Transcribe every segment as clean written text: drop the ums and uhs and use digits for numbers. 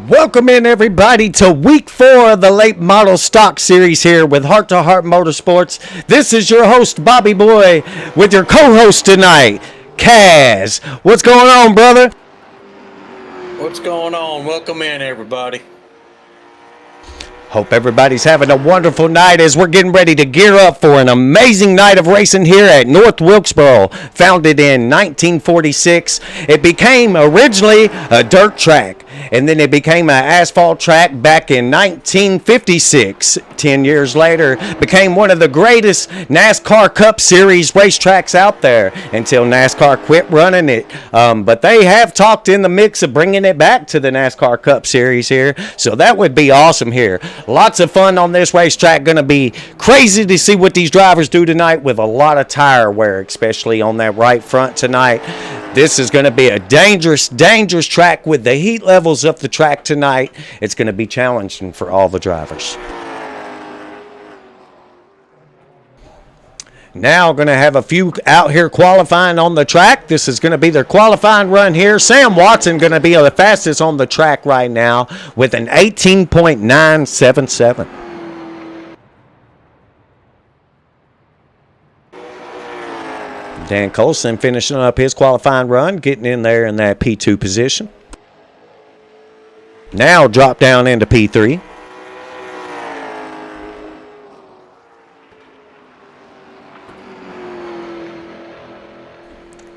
Welcome in everybody to week 4 of the Late Model Stock Series here with Heart to Heart Motorsports. This is your host Bobby Boy with your co-host tonight, Kaz. What's going on, brother? What's going on? Welcome in everybody. Hope everybody's having a wonderful night as we're getting ready to gear up for an amazing night of racing here at North Wilkesboro. Founded in 1946, it became originally a dirt track, and then it became an asphalt track back in 1956. 10 years later, became one of the greatest NASCAR Cup Series racetracks out there until NASCAR quit running it. But they have talked in the mix of bringing it back to the NASCAR Cup Series here, so that would be awesome here. Lots of fun on this racetrack. Going to be crazy to see what these drivers do tonight with a lot of tire wear, especially on that right front tonight. This is going to be a dangerous track with the heat levels of the track tonight. It's going to be challenging for all the drivers. Now going to have a few out here qualifying on the track. This is going to be their qualifying run here. Sam Watson going to be the fastest on the track right now with an 18.977. Dan Colson finishing up his qualifying run, getting in there in that P2 position. Now drop down into P3.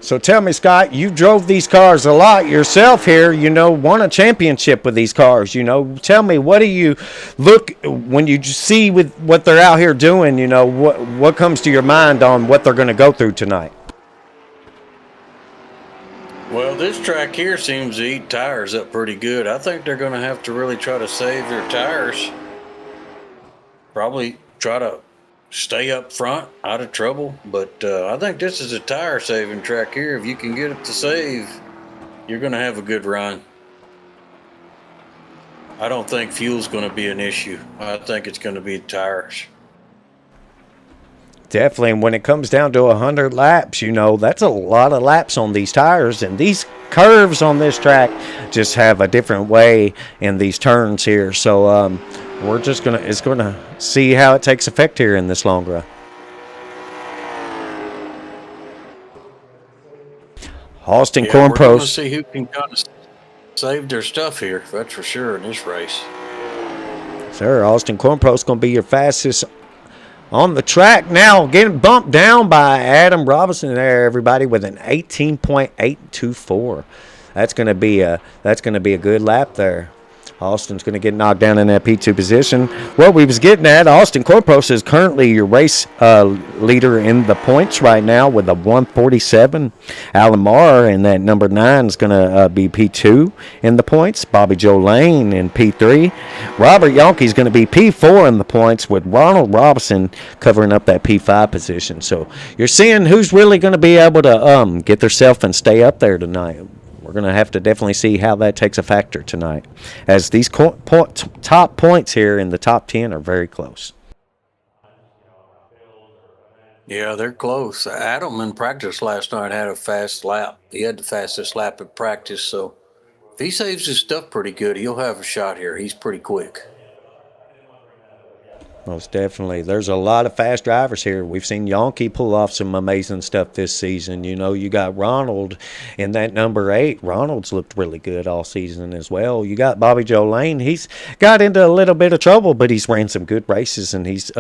So tell me, Scott, you drove these cars a lot yourself here, won a championship with these cars, Tell me, what do you look when you see with what they're out here doing, what comes to your mind on what they're going to go through tonight? Well, this track here seems to eat tires up pretty good. I think they're going to have to really try to save their tires. Probably try to stay up front, out of trouble, but I think this is a tire saving track here. If you can get it to save, you're going to have a good run. I don't think fuel's going to be an issue. I think it's going to be tires. Definitely, and when it comes down to 100 laps, that's a lot of laps on these tires, and these curves on this track just have a different way in these turns here, so we're just gonna see how it takes effect here in this long run. Austin Corn Pros. We're going to see who can kind of save their stuff here. That's for sure in this race. Sir, Austin Corn Pros going to be your fastest on the track now, getting bumped down by Adam Robinson there, everybody, with an 18.824. That's going to be a good lap there. Austin's going to get knocked down in that P2 position. What we was getting at, Austin Corpos is currently your race leader in the points right now with a 147. Alan Marr in that number 9 is going to be P2 in the points. Bobby Joe Lane in P3. Robert Yonkey's going to be P4 in the points with Ronald Robinson covering up that P5 position. So you're seeing who's really going to be able to get themselves and stay up there tonight. We're going to have to definitely see how that takes a factor tonight, as these top points here in the top 10 are very close. Yeah, they're close. Adam in practice last night had a fast lap. He had the fastest lap at practice, so if he saves his stuff pretty good, he'll have a shot here. He's pretty quick. Most definitely. There's a lot of fast drivers here. We've seen Yonkey pull off some amazing stuff this season. You got Ronald in that number 8. Ronald's looked really good all season as well. You got Bobby Joe Lane. He's got into a little bit of trouble, but he's ran some good races, and he's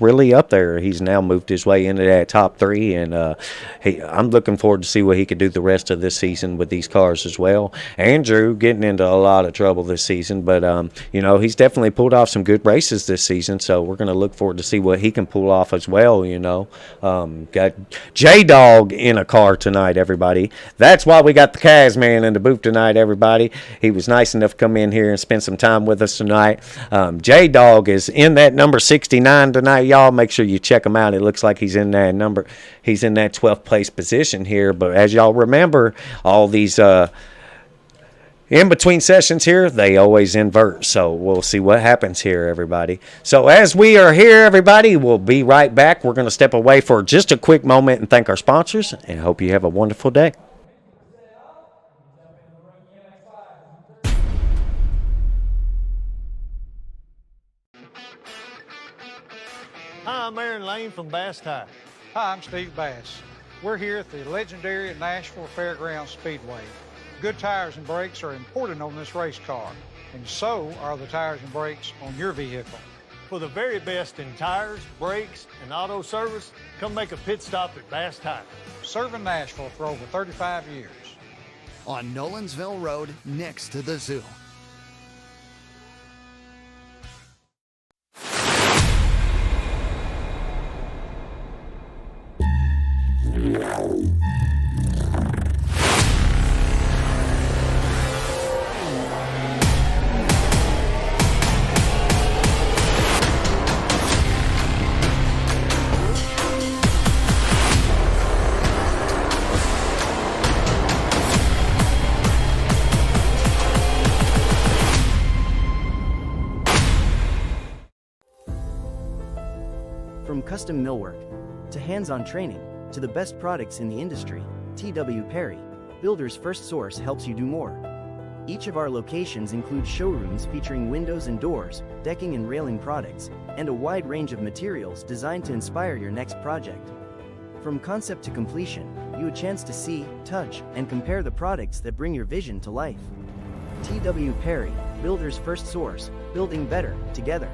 really up there. He's now moved his way into that top 3, and I'm looking forward to see what he could do the rest of this season with these cars as well. Andrew getting into a lot of trouble this season, but he's definitely pulled off some good races this season, so we're going to look forward to see what he can pull off as well. Got J-Dog in a car tonight, everybody. That's why we got the Kaz man in the booth tonight, everybody. He was nice enough to come in here and spend some time with us tonight. J-Dog is in that number 69 tonight, y'all. Make sure you check him out. It looks like he's in that 12th place position here, but as y'all remember, all these in between sessions here, they always invert. So we'll see what happens here, everybody. So as we are here, everybody, we'll be right back. We're going to step away for just a quick moment and thank our sponsors, and hope you have a wonderful day. Hi, I'm Aaron Lane from Bass Tire. Hi, I'm Steve Bass. We're here at the legendary Nashville Fairgrounds Speedway. Good tires and brakes are important on this race car, and so are the tires and brakes on your vehicle. For the very best in tires, brakes, and auto service, come make a pit stop at Bass Tire. Serving Nashville for over 35 years. On Nolensville Road, next to the zoo. From custom millwork, to hands-on training, to the best products in the industry, T.W. Perry, Builder's First Source, helps you do more. Each of our locations includes showrooms featuring windows and doors, decking and railing products, and a wide range of materials designed to inspire your next project. From concept to completion, you have a chance to see, touch, and compare the products that bring your vision to life. T.W. Perry, Builder's First Source, building better, together.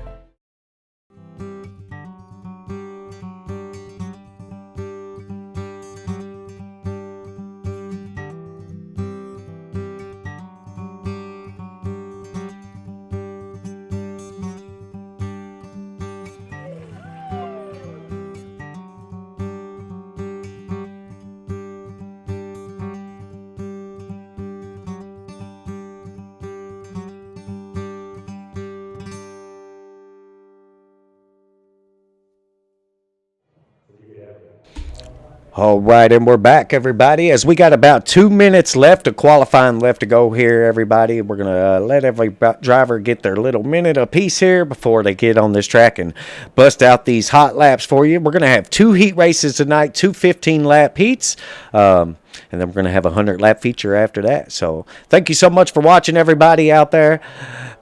All right, and we're back, everybody. As we got about 2 minutes left of qualifying left to go here, everybody. We're going to let every driver get their little minute apiece here before they get on this track and bust out these hot laps for you. We're going to have 2 heat races tonight, 2 15-lap heats, and then we're going to have a 100-lap feature after that. So thank you so much for watching, everybody out there.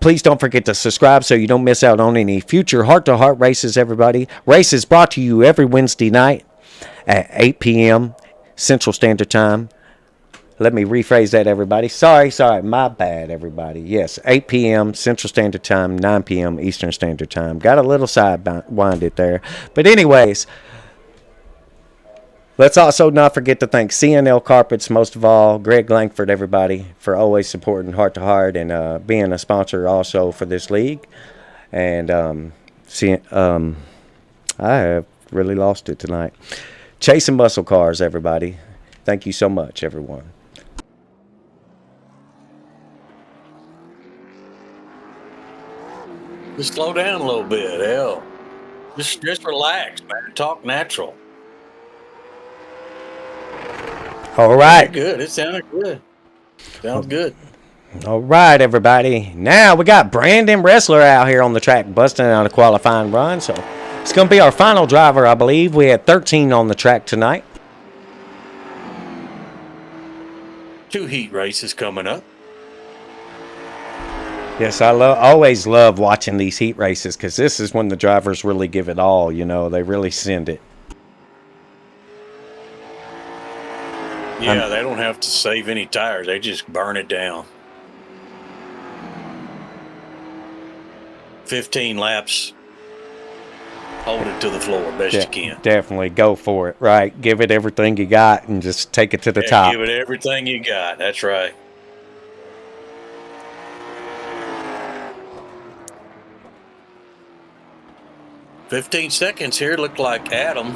Please don't forget to subscribe so you don't miss out on any future heart-to-heart races, everybody. Races brought to you every Wednesday night at 8 p.m. Central Standard Time. Let me rephrase that, everybody. Sorry, my bad, everybody. Yes, 8 p.m. Central Standard Time, 9 p.m. Eastern Standard Time. Got a little side-winded there. But anyways, let's also not forget to thank CNL Carpets, most of all, Greg Langford, everybody, for always supporting Heart to Heart and being a sponsor also for this league. And I have really lost it tonight. Chasing Muscle Cars, everybody. Thank you so much, everyone. Just slow down a little bit, hell. Just relax, man. Talk natural. All right. Good. It sounded good. Sounds good. All right, everybody. Now we got Brandon Wrestler out here on the track busting out a qualifying run. So it's going to be our final driver, I believe. We had 13 on the track tonight. 2 heat races coming up. Yes, I always love watching these heat races because this is when the drivers really give it all. You know, they really send it. Yeah, they don't have to save any tires. They just burn it down. 15 laps. Hold it to the floor best you can. Definitely go for it, right? Give it everything you got and just take it to the top. Give it everything you got. That's right. "15 seconds here. Looked like Adam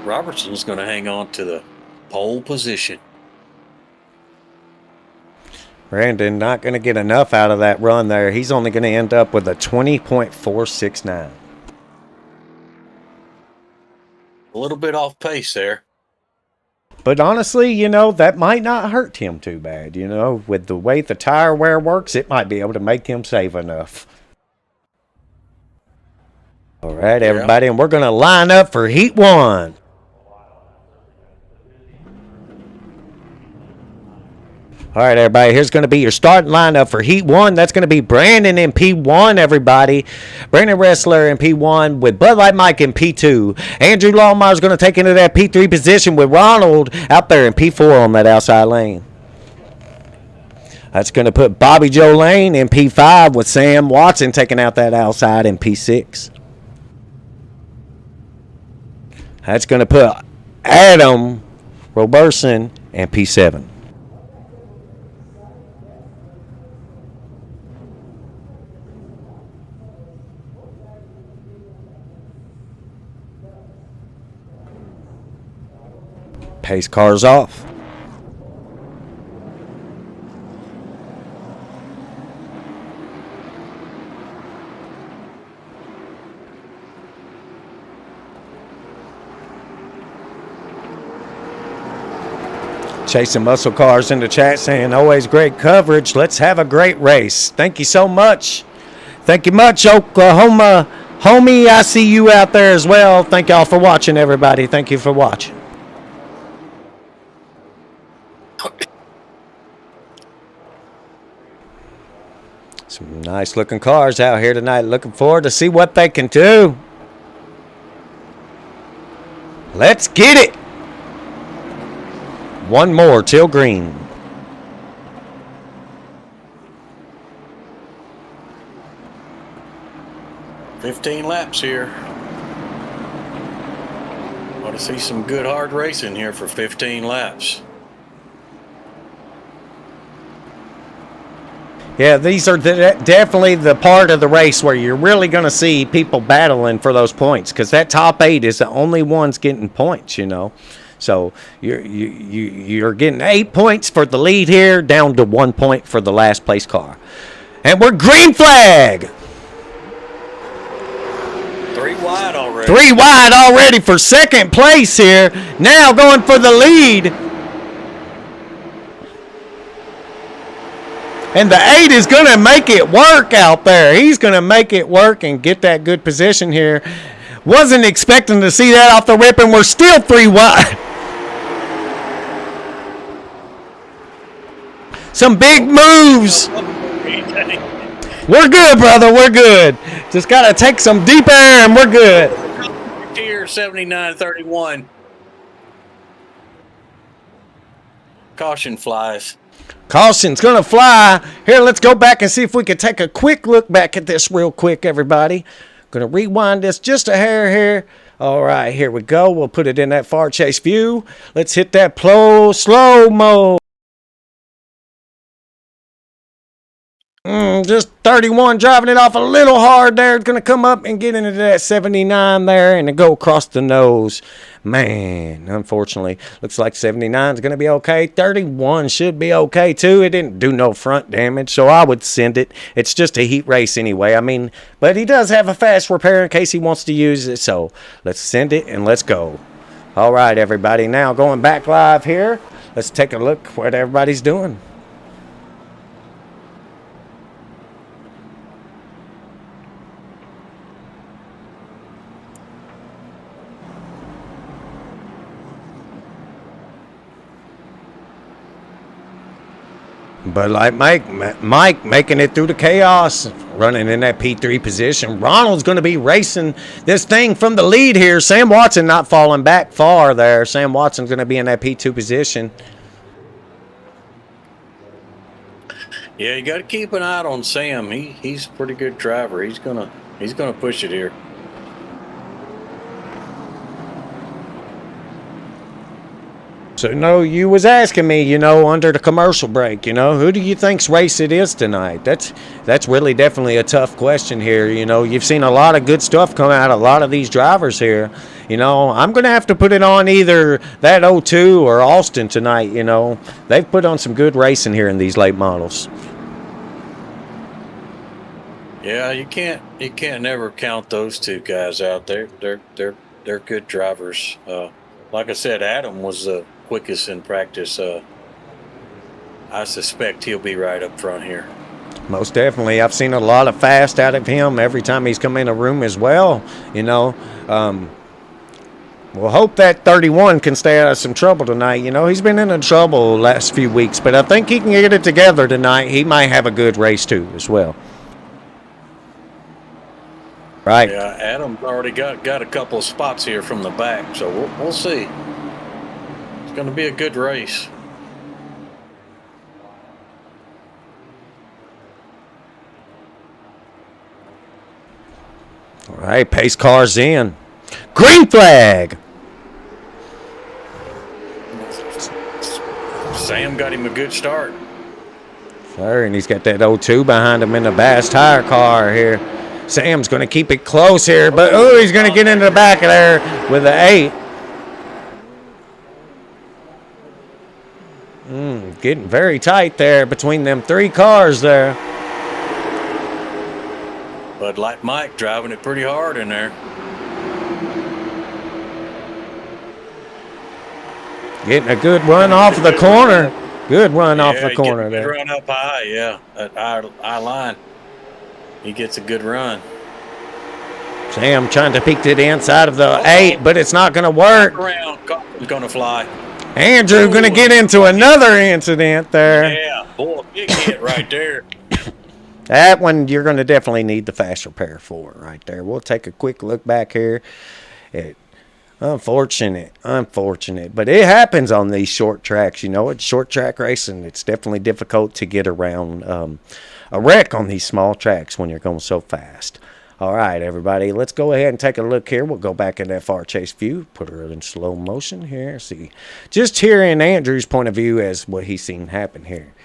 Robertson's going to hang on to the pole position. Brandon not going to get enough out of that run there. He's only going to end up with a 20.469. A little bit off pace there. But honestly, you know, that might not hurt him too bad. You know, with the way the tire wear works, it might be able to make him save enough. All right, everybody, and we're going to line up for Heat 1. All right, everybody, here's going to be your starting lineup for Heat 1. That's going to be Brandon in P1, everybody. Brandon Wrestler in P1 with Bud Light Mike in P2. Andrew Longmire's going to take into that P3 position with Ronald out there in P4 on that outside lane. That's going to put Bobby Joe Lane in P5 with Sam Watson taking out that outside in P6. That's going to put Adam Roberson in P7. Pace cars off. Chasing Muscle Cars in the chat saying, always great coverage. Let's have a great race. Thank you so much. Thank you much, Oklahoma. Homie, I see you out there as well. Thank y'all for watching, everybody. Thank you for watching. Some nice looking cars out here tonight. Looking forward to see what they can do. Let's get it. One more till green. $15 laps here. Want to see some good hard racing here for 15 laps. Yeah, these are definitely the part of the race where you're really going to see people battling for those points, because that top 8 is the only ones getting points, you know. So you're getting 8 points for the lead here, down to 1 point for the last place car. And we're green flag. 3 wide already. 3 wide already for second place here. Now going for the lead. And the 8 is going to make it work out there. He's going to make it work and get that good position here. Wasn't expecting to see that off the rip, and we're still 3 wide. Some big moves. We're good, brother. We're good. Just got to take some deep air, and we're good. Here, 79-31. Caution flies. Caution's going to fly. Here, let's go back and see if we can take a quick look back at this real quick, everybody. Going to rewind this just a hair here. All right, here we go. We'll put it in that far chase view. Let's hit that slow-mo. Just 31, driving it off a little hard there. It's going to come up and get into that 79 there and go across the nose. Man, unfortunately, looks like 79 is going to be okay. 31 should be okay, too. It didn't do no front damage, so I would send it. It's just a heat race anyway. I mean, but he does have a fast repair in case he wants to use it, so let's send it and let's go. All right, everybody, now going back live here. Let's take a look what everybody's doing. But like Mike making it through the chaos, running in that P3 position. Ronald's going to be racing this thing from the lead here. Sam Watson not falling back far there. Sam Watson's going to be in that P2 position. Yeah, you got to keep an eye on Sam. He's a pretty good driver. He's gonna push it here. So, no, you was asking me, you know, under the commercial break, you know, who do you think's race it is tonight? That's really definitely a tough question here. You know, you've seen a lot of good stuff come out of a lot of these drivers here. You know, I'm going to have to put it on either that 02 or Austin tonight, you know. They've put on some good racing here in these late models. Yeah, you can't never count those two guys out. They're good drivers. Like I said, Adam was the quickest in practice. I suspect he'll be right up front here. Most definitely. I've seen a lot of fast out of him every time he's come in a room as well. You know, We'll hope that 31 can stay out of some trouble tonight. You know, he's been in trouble the last few weeks, but I think he can get it together tonight. He might have a good race, too, as well. Right. Yeah, Adam's already got a couple of spots here from the back, so we'll see. It's going to be a good race. All right, pace car's in. Green flag. Sam got him a good start. Sir, and he's got that 02 behind him in the Bass tire car here. Sam's going to keep it close here, but he's going to get into the back of there with the 8. Getting very tight there between them 3 cars there. Bud Light Mike driving it pretty hard in there. Getting a good run off of the corner. Good run off the corner there. Good run up high, yeah. At eye line. He gets a good run. Sam trying to peek to the inside of the 8, but it's not going to work. He's going to fly. Andrew going to get into another incident there. Yeah, boy, big hit right there. That one you're going to definitely need the fast repair for right there. We'll take a quick look back here. Unfortunate, but it happens on these short tracks. You know, it's short track racing. It's definitely difficult to get around a wreck on these small tracks when you're going so fast. All right, everybody, let's go ahead and take a look here. We'll go back in FR chase view, put her in slow motion here. See, just hearing Andrew's point of view as what he's seen happen here.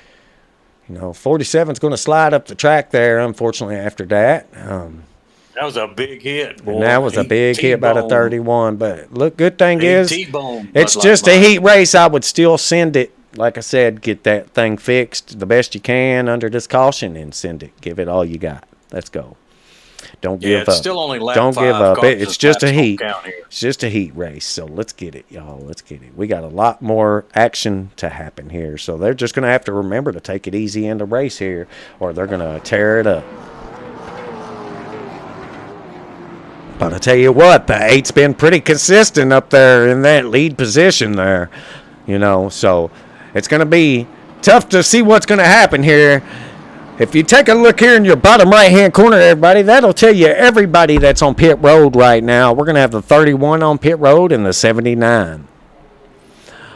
You know, 47's going to slide up the track there, unfortunately, after that. That was a big hit, boy. And that was a big hit by the 31. But look, good thing is, T-bone, it's just a heat race. I would still send it. Like I said, get that thing fixed the best you can under this caution and send it. Give it all you got. Let's go. Don't give up. Still only lap Don't 5. give up. It's just a heat. It's It's just a heat race. So let's get it, y'all. Let's get it. We got a lot more action to happen here. So they're just going to have to remember to take it easy in the race here, or they're going to tear it up. But I tell you what, the 8's been pretty consistent up there in that lead position there. You know, so it's going to be tough to see what's going to happen here. If you take a look here in your bottom right-hand corner, everybody, that'll tell you everybody that's on pit road right now. We're going to have the 31 on pit road and the 79.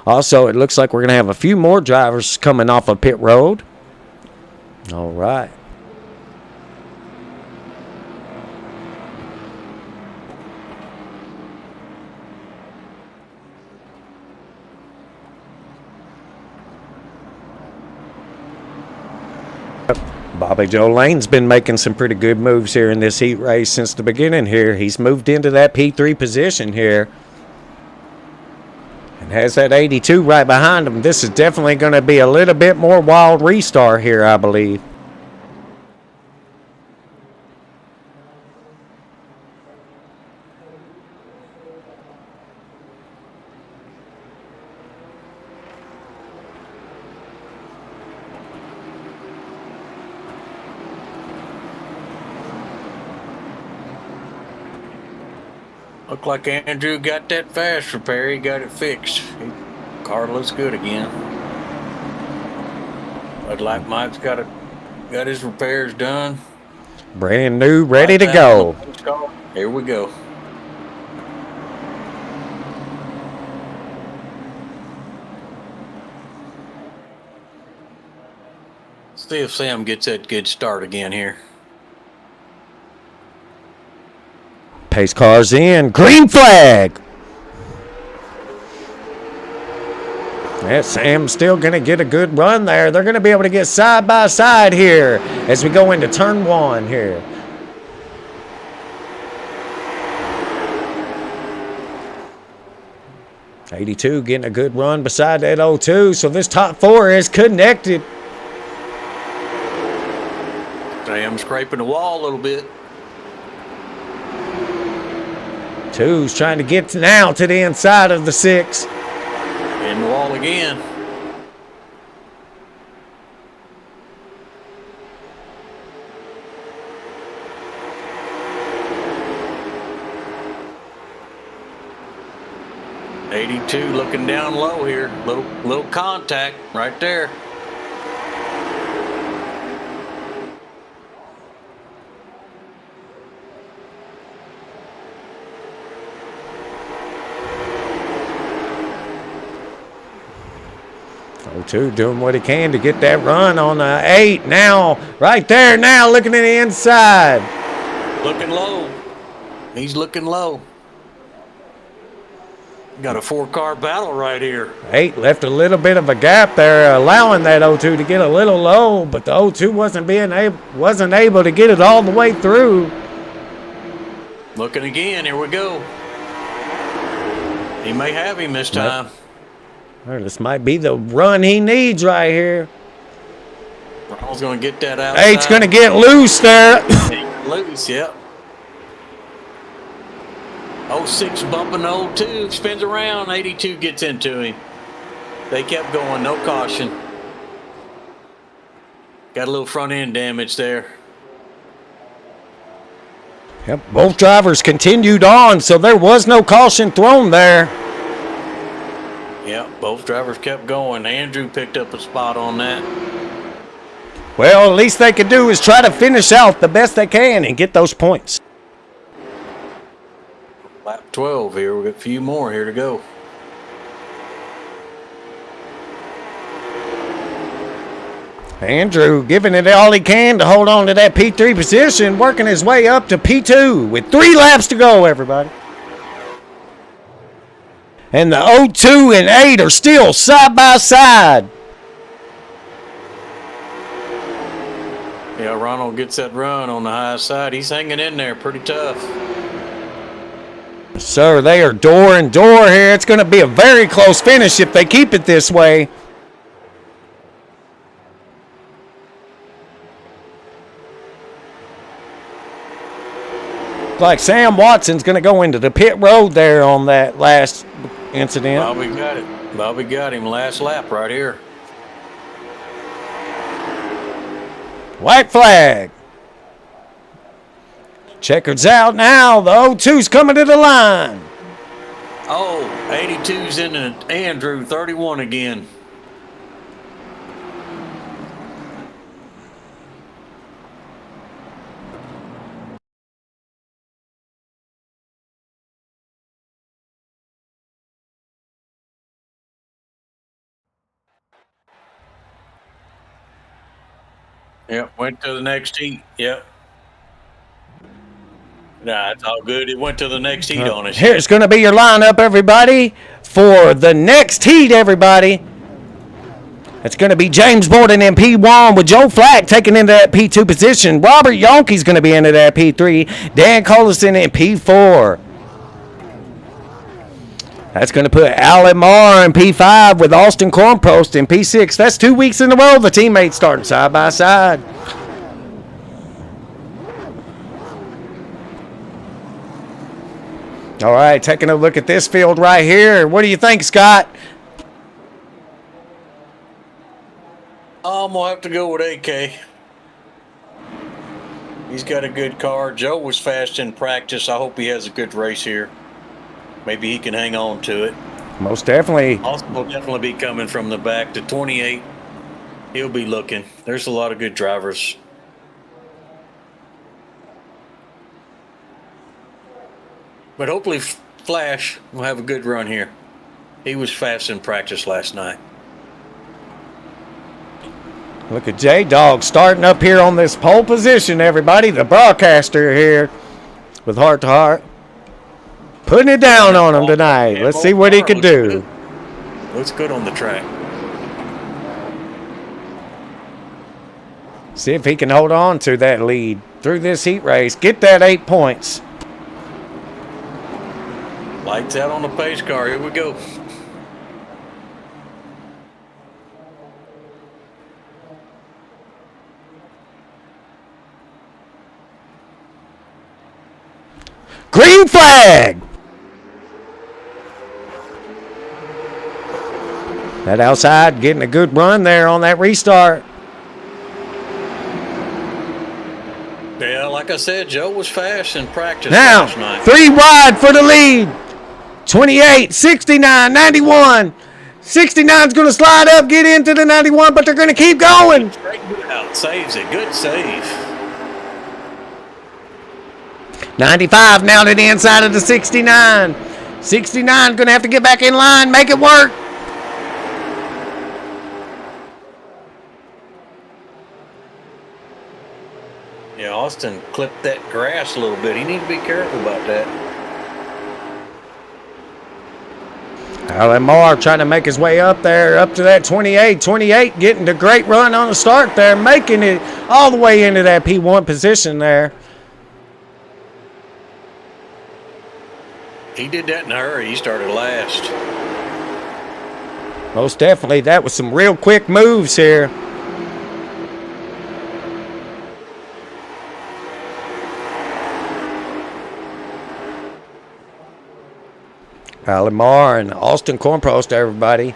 Also, it looks like we're going to have a few more drivers coming off of pit road. All right. Bobby Joe Lane's been making some pretty good moves here in this heat race since the beginning here. He's moved into that P3 position here and has that 82 right behind him. This is definitely going to be a little bit more wild restart here, I believe. Looked like Andrew got that fast repair. He got it fixed. Car looks good again. But like Mike's got his repairs done. Brand new, ready to go. Here we go. See if Sam gets that good start again here. Pace car's in. Green flag. Yeah, Sam's still going to get a good run there. They're going to be able to get side by side here as we go into turn 1 here. '82 getting a good run beside that 02. So this top 4 is connected. Sam scraping the wall a little bit. 2's trying to get now to the inside of the 6. In the wall again. 82 looking down low here. Little contact right there. O2 doing what he can to get that run on the 8. Now, right there, now looking at the inside. Looking low. He's looking low. Got a 4-car battle right here. 8 left a little bit of a gap there, allowing that O2 to get a little low, but the O2 wasn't able to get it all the way through. Looking again. Here we go. He may have him this time. This might be the run he needs right here. Ronald's going to get that out. 8's going to get loose there. Loose, yep. 06 bumping 02, spins around, 82 gets into him. They kept going, no caution. Got a little front end damage there. Yep, both drivers continued on, so there was no caution thrown there. Yeah, both drivers kept going. Andrew picked up a spot on that. Well, at least they could do is try to finish out the best they can and get those points. Lap 12 here. We've got a few more here to go. Andrew giving it all he can to hold on to that P3 position, working his way up to P2 with 3 laps to go, everybody. And the 02 and 8 are still side by side. Yeah, Ronald gets that run on the high side. He's hanging in there pretty tough. Sir, they are door and door here. It's going to be a very close finish if they keep it this way. Like Sam Watson's going to go into the pit road there on that last incident. Bobby got it. Bobby got him last lap right here. White flag. Checkered's out now. The 02's coming to the line. Oh, 82's in Andrew, 31 again. Yep, went to the next heat. Yep. Nah, it's all good. It went to the next heat on us. Here's going to be your lineup, everybody, for the next heat, everybody. It's going to be James Borden in P1 with Joe Flack taking into that P2 position. Robert Yonkey's going to be into that P3. Dan Collison in P4. That's going to put Alan Marr in P5 with Austin Cornpost in P6. That's 2 weeks in a row the teammates starting side by side. All right, taking a look at this field right here. What do you think, Scott? I'm going to have to go with AK. He's got a good car. Joe was fast in practice. I hope he has a good race here. Maybe he can hang on to it. Most definitely. Austin will definitely be coming from the back to 28. He'll be looking. There's a lot of good drivers. But hopefully Flash will have a good run here. He was fast in practice last night. Look at J-Dog starting up here on this pole position, everybody. The broadcaster here with Heart to Heart. Putting it down on him tonight. Let's see what he can do. Looks good on the track. See if he can hold on to that lead through this heat race. Get that 8 points. Lights out on the pace car. Here we go. Green flag. That outside getting a good run there on that restart. Yeah, like I said, Joe was fast in practice Now, last night. 3 wide for the lead. 28, 69, 91. 69's going to slide up, get into the 91, but they're going to keep going. Out, saves it. Good save. 95 now to the inside of the 69. 69 going to have to get back in line, make it work. Yeah, Austin clipped that grass a little bit. He needs to be careful about that. Lamar trying to make his way up there, up to that 28. 28 getting the great run on the start there, making it all the way into that P1 position there. He did that in a hurry. He started last. Most definitely. That was some real quick moves here. Lamar and Austin Cornpost, everybody,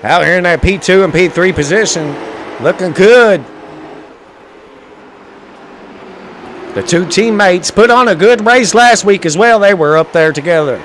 out here in that P2 and P3 position, looking good. The two teammates put on a good race last week as well. They were up there together.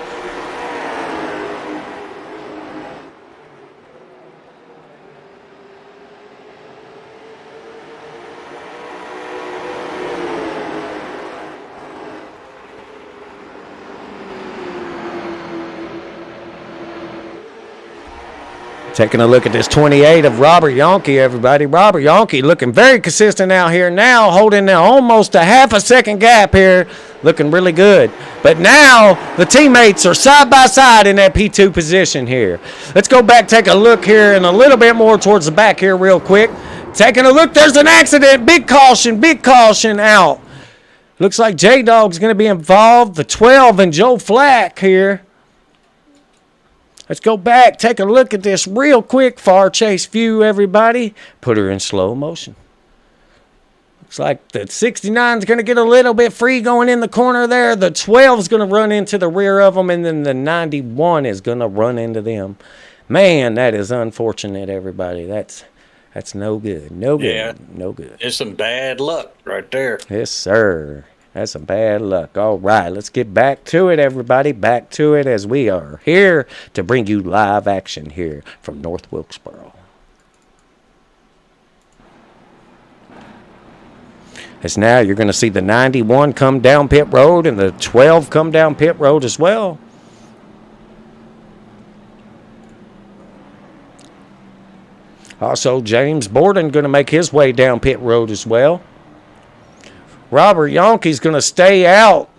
Taking a look at this 28 of Robert Yonke, everybody. Robert Yonke looking very consistent out here now, holding almost a half a second gap here, looking really good. But now the teammates are side by side in that P2 position here. Let's go back, take a look here and a little bit more towards the back here real quick. Taking a look, there's an accident. Big caution out. Looks like J-Dog's going to be involved. The 12 and Joe Flack here. Let's go back, take a look at this real quick far chase view, everybody. Put her in slow motion. Looks like the 69 is going to get a little bit free going in the corner there. The 12 is going to run into the rear of them, and then the 91 is going to run into them. Man, that is unfortunate, everybody. That's no good. No good. Yeah. No good. It's some bad luck right there. Yes, sir. That's some bad luck. All right, let's get back to it, everybody. Back to it as we are here to bring you live action here from North Wilkesboro. As now you're going to see the 91 come down pit road and the 12 come down pit road as well. Also, James Borden going to make his way down pit road as well. Robert Yonke's going to stay out.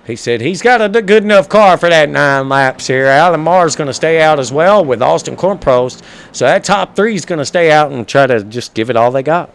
He said he's got a good enough car for that 9 laps here. Alan Marr's going to stay out as well with Austin Cornpost. So that top 3 is going to stay out and try to just give it all they got.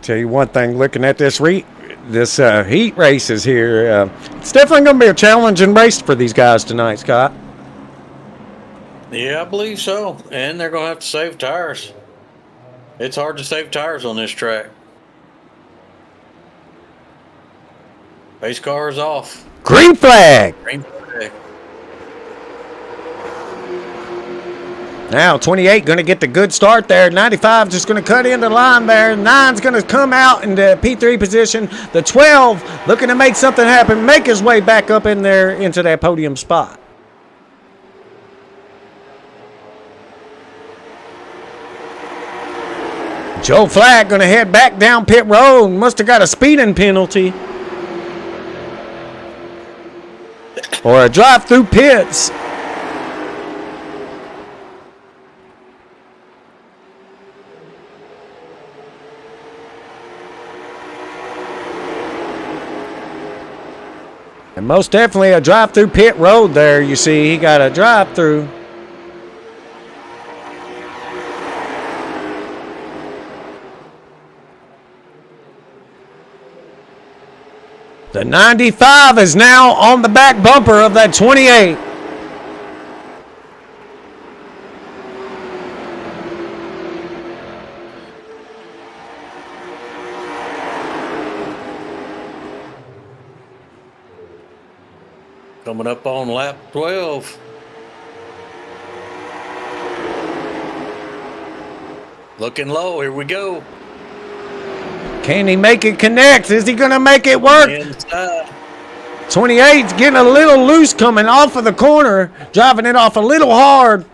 Tell you one thing, looking at this heat races here, it's definitely going to be a challenging race for these guys tonight, Scott. Yeah, I believe so. And they're going to have to save tires. It's hard to save tires on this track. Pace car is off. Green flag. Green flag. Now 28 going to get the good start there. 95 just going to cut into the line there. 9's going to come out in the P3 position. The 12 looking to make something happen, make his way back up in there into that podium spot. Joe Flack going to head back down pit road. Must have got a speeding penalty. Or a drive through pits. And most definitely a drive through pit road there. You see, he got a drive through. The 95 is now on the back bumper of that 28. Coming up on lap 12. Looking low. Here we go. Can he make it connect? Is he going to make it work? Inside. 28's getting a little loose coming off of the corner, driving it off a little hard.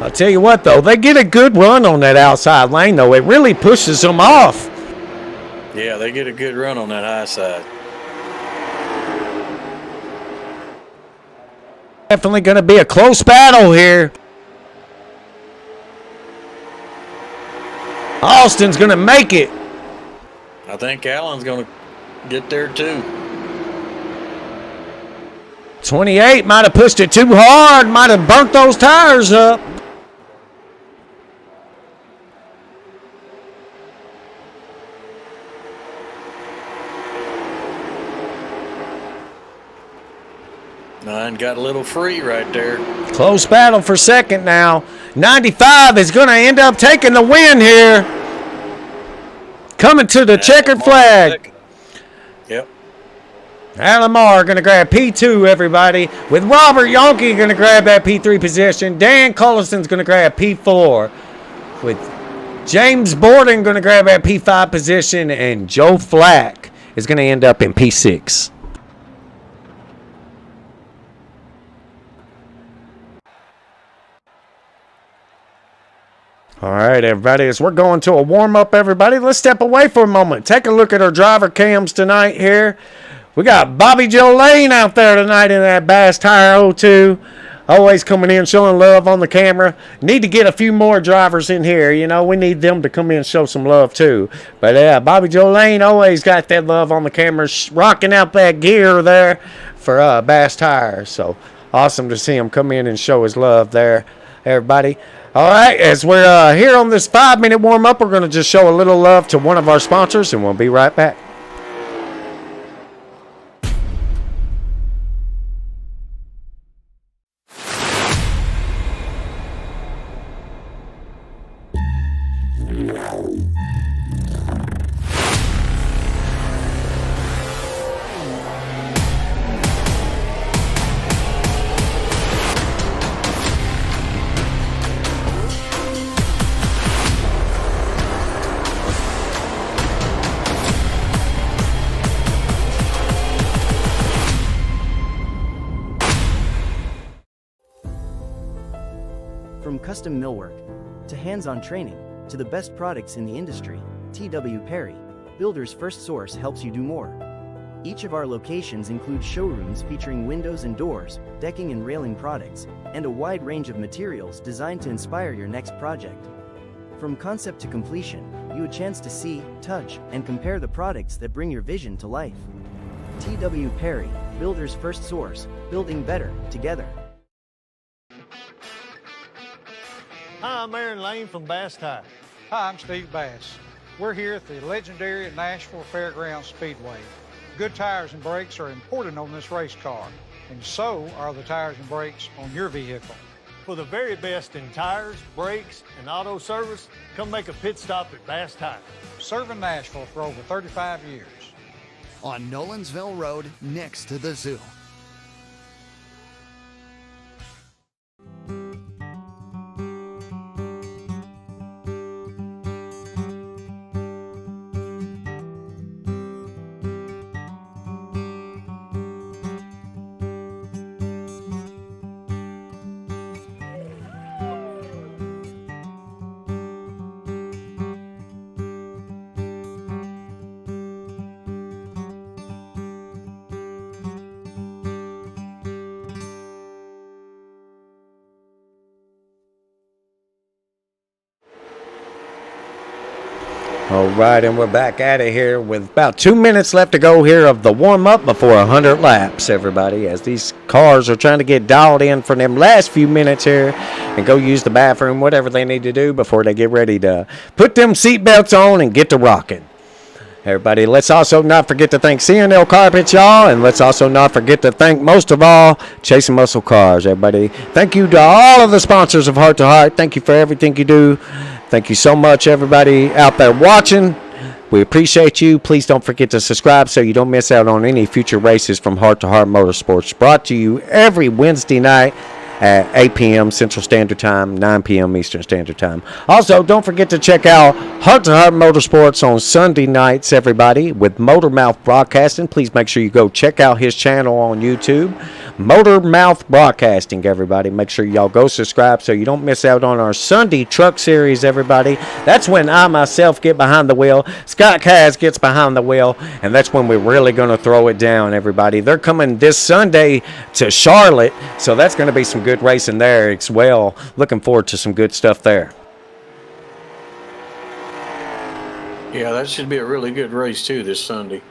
I'll tell you what, though, they get a good run on that outside lane, though. It really pushes them off. Yeah, they get a good run on that high side. Definitely going to be a close battle here. Austin's going to make it. I think Allen's going to get there too. 28 might have pushed it too hard, might have burnt those tires up. Nine got a little free right there. Close battle for second now. 95 is going to end up taking the win here. Coming to the checkered flag. Yep. Alamar going to grab P2, everybody. With Robert Yonke going to grab that P3 position. Dan Collison's going to grab P4. With James Borden going to grab that P5 position. And Joe Flack is going to end up in P6. All right, everybody, as we're going to a warm-up, everybody, let's step away for a moment. Take a look at our driver cams tonight here. We got Bobby Joe Lane out there tonight in that Bass Tire 02. Always coming in, showing love on the camera. Need to get a few more drivers in here. You know, we need them to come in and show some love, too. But, yeah, Bobby Joe Lane always got that love on the camera, rocking out that gear there for Bass Tire. So, awesome to see him come in and show his love there, everybody. All right, as we're here on this 5-minute warm-up, we're going to just show a little love to one of our sponsors, and we'll be right back. From custom millwork to hands-on training to the best products in the industry, TW Perry, Builder's First Source, helps you do more. Each of our locations includes showrooms featuring windows and doors, decking and railing products, and a wide range of materials designed to inspire your next project. From concept to completion, you a chance to see, touch, and compare the products that bring your vision to life. TW Perry, Builder's First Source, building better together. Hi, I'm Aaron Lane from Bass Tire. Hi, I'm Steve Bass. We're here at the legendary Nashville Fairgrounds Speedway. Good tires and brakes are important on this race car, and so are the tires and brakes on your vehicle. For the very best in tires, brakes, and auto service, come make a pit stop at Bass Tire. Serving Nashville for over 35 years. On Nolensville Road, next to the zoo. All right, and we're back at it here with about 2 minutes left to go here of the warm-up before 100 laps, everybody, as these cars are trying to get dialed in for them last few minutes here and go use the bathroom, whatever they need to do before they get ready to put them seatbelts on and get to rocking. Everybody, let's also not forget to thank CNL Carpets, y'all, and let's also not forget to thank, most of all, Chasing Muscle Cars, everybody. Thank you to all of the sponsors of Heart to Heart. Thank you for everything you do. Thank you so much, everybody out there watching. We appreciate you. Please don't forget to subscribe so you don't miss out on any future races from Heart to Heart Motorsports. Brought to you every Wednesday night at 8 p.m. Central Standard Time, 9 p.m. Eastern Standard Time. Also, don't forget to check out Heart to Heart Motorsports on Sunday nights, everybody, with Motormouth Broadcasting. Please make sure you go check out his channel on YouTube, Motormouth Broadcasting, everybody. Make sure y'all go subscribe so you don't miss out on our Sunday truck series, everybody. That's when I myself get behind the wheel, Scott Kaz gets behind the wheel, and that's when we're really going to throw it down, everybody. They're coming this Sunday to Charlotte, so that's going to be some good racing there as well. Looking forward to some good stuff there. Yeah, that should be a really good race too this Sunday.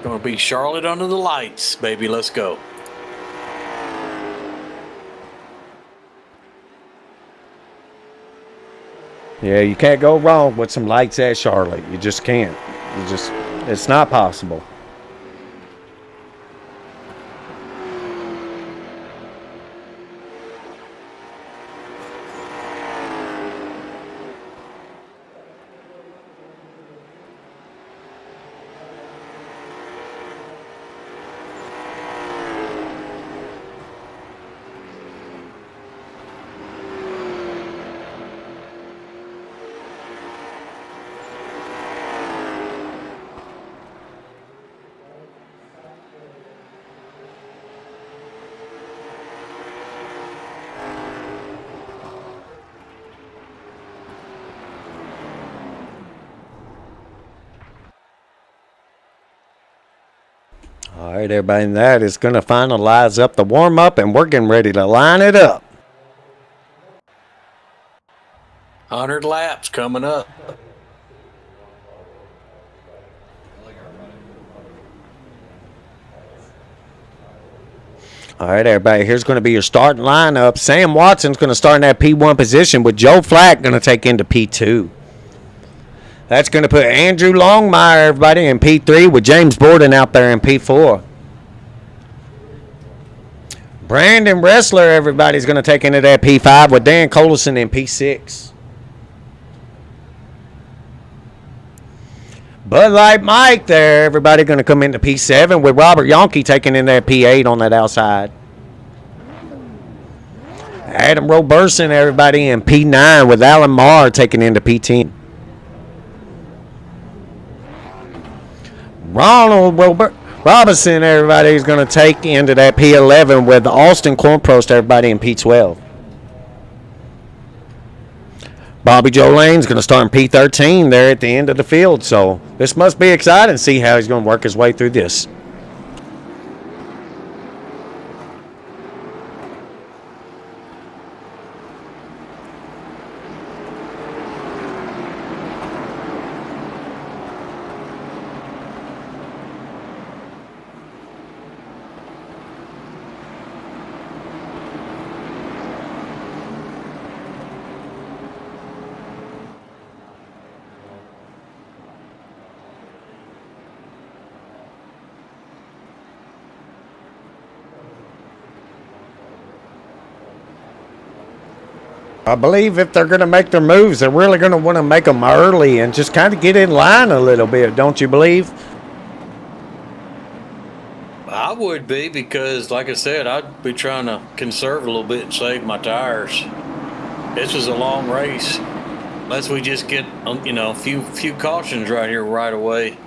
Gonna be Charlotte under the lights, baby. Let's go. Yeah, you can't go wrong with some lights at Charlotte. You just can't. It's not possible. All right, everybody, and that is going to finalize up the warm-up, and we're getting ready to line it up. 100 laps coming up. All right, everybody, here's going to be your starting lineup. Sam Watson's going to start in that P1 position with Joe Flack going to take into P2. That's going to put Andrew Longmire, everybody, in P3 with James Borden out there in P4. Brandon Wrestler, everybody's going to take into that P5 with Dan Colison in P6. Bud Light Mike there, everybody going to come into P7 with Robert Yonke taking in that P8 on that outside. Adam Roberson, everybody, in P9 with Alan Marr taking into P10. Ronald Robinson, everybody, is going to take into that P11 with Austin Cornprost, everybody, in P12. Bobby Joe Lane's going to start in P13 there at the end of the field. So this must be exciting to see how he's going to work his way through this. I believe if they're going to make their moves, they're really going to want to make them early and just kind of get in line a little bit, don't you believe? I would be, because like I said, I'd be trying to conserve a little bit and save my tires. This is a long race. Unless we just get, a few cautions right here right away,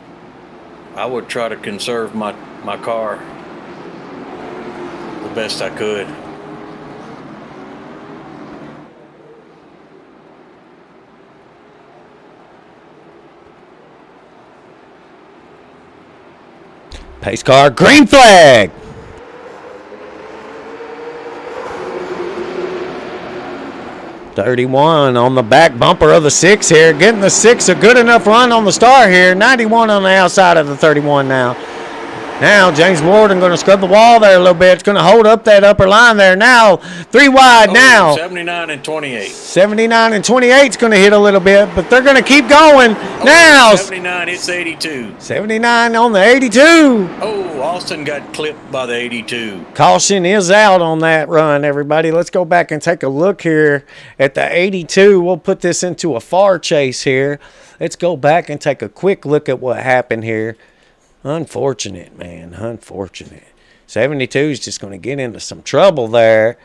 I would try to conserve my car the best I could. Pace car, green flag. 31 on the back bumper of the 6 here. Getting the 6 a good enough run on the star here. 91 on the outside of the 31 now. Now, James Warden going to scrub the wall there a little bit. It's going to hold up that upper line there. Now, 3 wide now. 79 and 28. 79 and 28 is going to hit a little bit, but they're going to keep going. Now, 79, it's 82. 79 on the 82. Oh, Austin got clipped by the 82. Caution is out on that run, everybody. Let's go back and take a look here at the 82. We'll put this into a far chase here. Let's go back and take a quick look at what happened here. Unfortunate, man. Unfortunate. 72 is just going to get into some trouble there.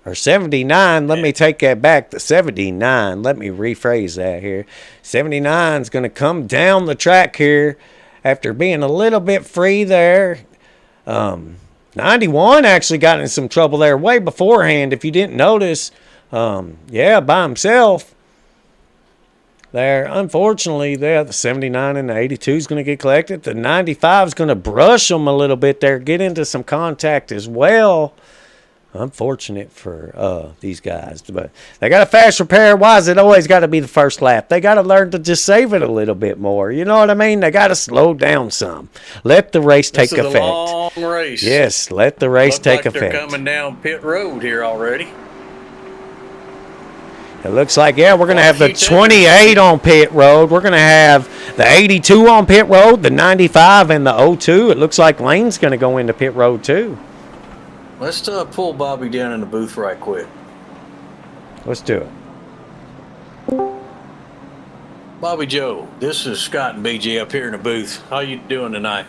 Or 79. Let me take that back to 79. Let me rephrase that here. 79 is going to come down the track here after being a little bit free there. 91 actually got in some trouble there way beforehand. If you didn't notice, yeah, by himself. There, unfortunately, there the 79 and the 82 is going to get collected. The 95 is going to brush them a little bit there, get into some contact as well. Unfortunate for these guys, but they got a fast repair. Why is it always got to be the first lap? They got to learn to just save it a little bit more. You know what I mean? They got to slow down some. Let the race take effect. This is a long race. Yes, let the race take effect. They're coming down pit road here already. It looks like, yeah, we're going to have the 28 on pit road. We're going to have the 82 on pit road, the 95, and the 02. It looks like Lane's going to go into pit road, too. Let's pull Bobby down in the booth right quick. Let's do it. Bobby Joe, this is Scott and BJ up here in the booth. How you doing tonight?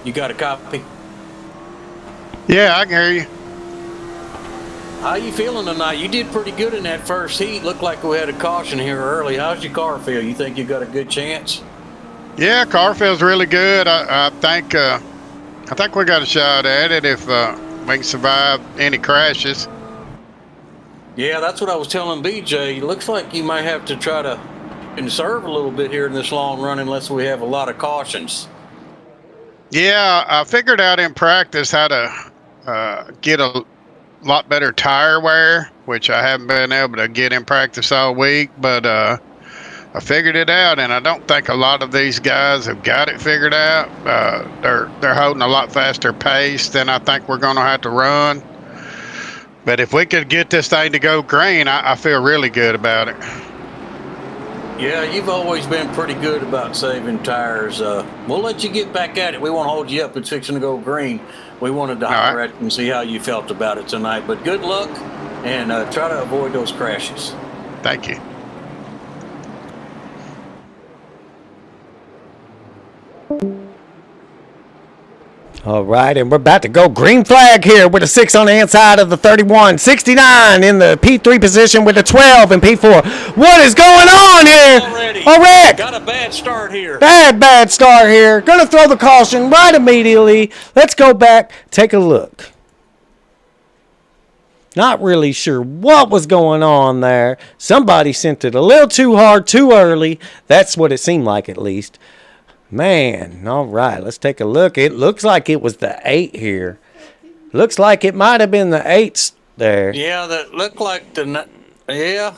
You got a copy? Yeah, I can hear you. How you feeling tonight? You did pretty good in that first heat. Looked like we had a caution here early. How's your car feel? You think you got a good chance? Yeah, car feels really good. I think we got a shot at it if we can survive any crashes. Yeah, that's what I was telling BJ. Looks like you might have to try to conserve a little bit here in this long run unless we have a lot of cautions. Yeah, I figured out in practice how to get a lot better tire wear, which I haven't been able to get in practice all week, but I figured it out, and I don't think a lot of these guys have got it figured out. They're holding a lot faster pace than I think we're going to have to run. But if we could get this thing to go green, I feel really good about it. Yeah, you've always been pretty good about saving tires. We'll let you get back at it. We won't hold you up. It's fixing to go green. We wanted to holler at you and see how you felt about it tonight. But good luck, and try to avoid those crashes. Thank you. All right, and we're about to go green flag here with a 6 on the inside of the 31. 69 in the P3 position with a 12 in P4. What is going on here? Already. Got a bad start here. Bad start here. Going to throw the caution right immediately. Let's go back, take a look. Not really sure what was going on there. Somebody sent it a little too hard, too early. That's what it seemed like, at least. Man, all right, let's take a look. It looks like it was the 8 here. Looks like it might have been the 8s there. Yeah, that looked like the, yeah.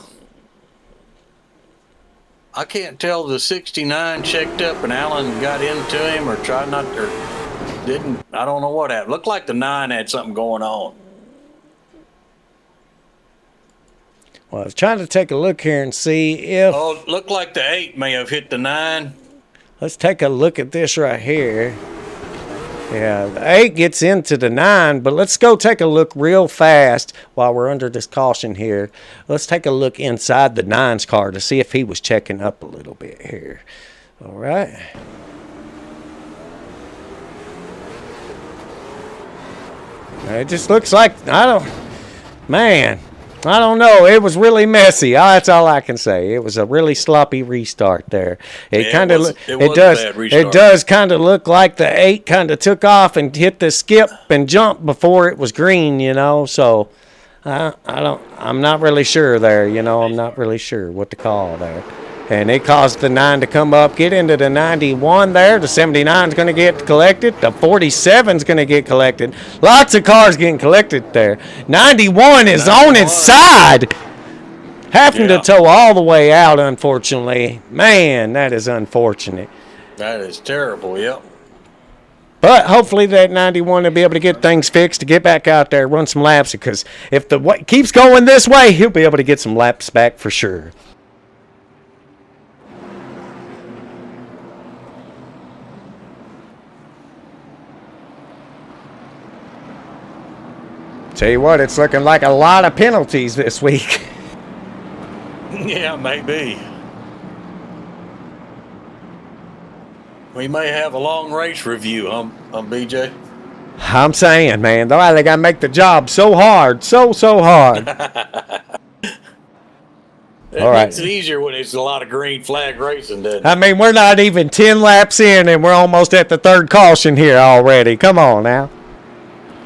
I can't tell the 69 checked up and Allen got into him or tried not to, or didn't. I don't know what happened. Looked like the 9 had something going on. Well, I was trying to take a look here and see if... Oh, it looked like the 8 may have hit the 9. Let's take a look at this right here. Yeah, the 8 gets into the 9, but let's go take a look real fast while we're under this caution here. Let's take a look inside the 9's car to see if he was checking up a little bit here. All right. It just looks like, I don't know. It was really messy. That's all I can say. It was a really sloppy restart there. It does kind of look like the 8 kind of took off and hit the skip and jump before it was green, you know. So I'm not really sure there, you know. I'm not really sure what to call there. And it caused the 9 to come up, get into the 91 there. The 79 is going to get collected. The 47 is going to get collected. Lots of cars getting collected there. 91 is 91. on its side. Having to tow all the way out, unfortunately. Man, that is unfortunate. That is terrible, yep. But hopefully that 91 will be able to get things fixed, to get back out there, run some laps, because if the way keeps going this way, he'll be able to get some laps back for sure. Tell you what, it's looking like a lot of penalties this week. Yeah, maybe. We may have a long race review, BJ. I'm saying, man, they got to make the job so hard, so hard. It All right. makes it easier when it's a lot of green flag racing, doesn't it? I mean, we're not even 10 laps in, and we're almost at the third caution here already. Come on now.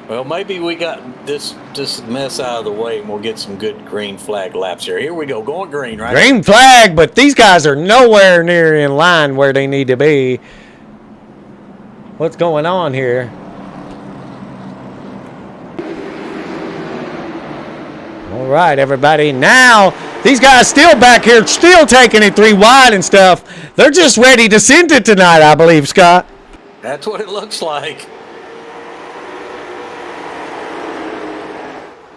Well, maybe we got this mess out of the way, and we'll get some good green flag laps here. Here we go, going green, right? Green flag, but these guys are nowhere near in line where they need to be. What's going on here? All right, everybody. Now, these guys still back here, still taking it 3 wide and stuff. They're just ready to send it tonight, I believe, Scott. That's what it looks like.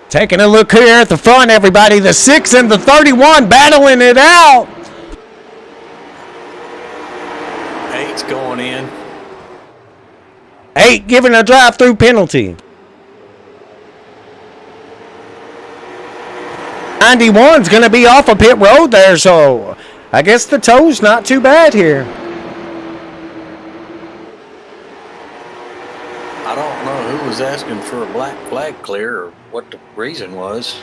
Taking a look here at the front, everybody. The 6 and the 31 battling it out. 8's going in. 8 giving a drive-through penalty. 91's going to be off of pit road there, so I guess the tow's not too bad here. I don't know who was asking for a black flag clear or what the reason was.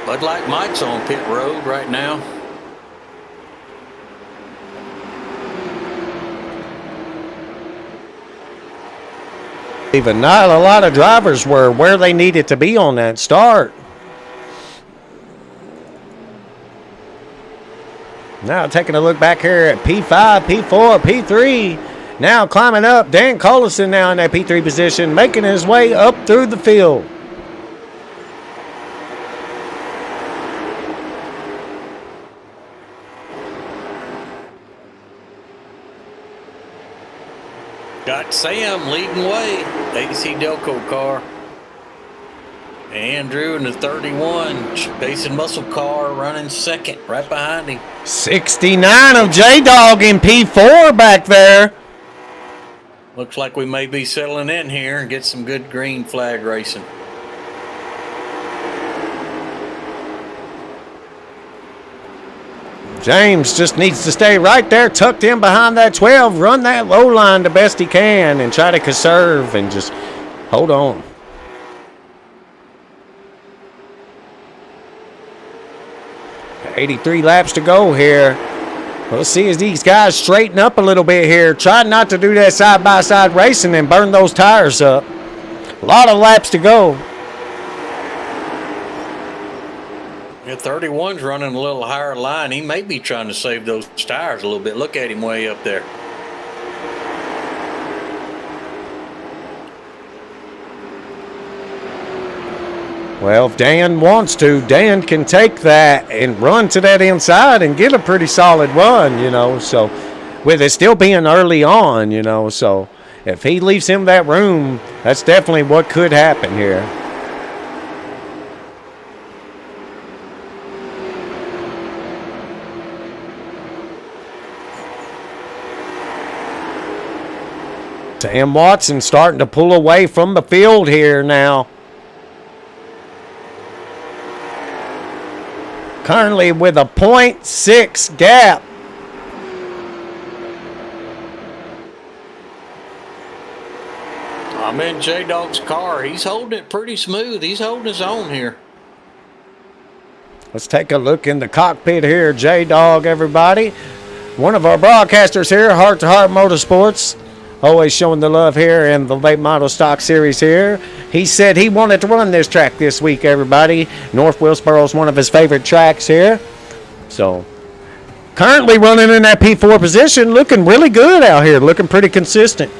Bud Light Mike's on pit road right now. Even not a lot of drivers were where they needed to be on that start. Now taking a look back here at P5, P4, P3. Now climbing up. Dan Collison now in that P3 position, making his way up through the field. Got Sam leading way. AC Delco car. Andrew in the 31. Jason Muscle car running second right behind him. 69 of J-Dog in P4 back there. Looks like we may be settling in here and get some good green flag racing. James just needs to stay right there, tucked in behind that 12, run that low line the best he can, and try to conserve and just hold on. Got 83 laps to go here. We'll see as these guys straighten up a little bit here. Try not to do that side-by-side racing and burn those tires up. A lot of laps to go. Yeah, 31's running a little higher line. He may be trying to save those tires a little bit. Look at him way up there. Well, if Dan wants to, Dan can take that and run to that inside and get a pretty solid run, you know. So, with it still being early on, you know. So, if he leaves him that room, that's definitely what could happen here. Sam Watson starting to pull away from the field here now. Currently with a 0.6 gap. I'm in J-Dog's car. He's holding it pretty smooth. He's holding his own here. Let's take a look in the cockpit here, J-Dog, everybody. One of our broadcasters here, Heart to Heart Motorsports. always showing the love here in the late model stock series here. He said he wanted to run this track this week, everybody. North Wilkesboro is one of his favorite tracks here. So, currently running in that P4 position, looking really good out here, looking pretty consistent.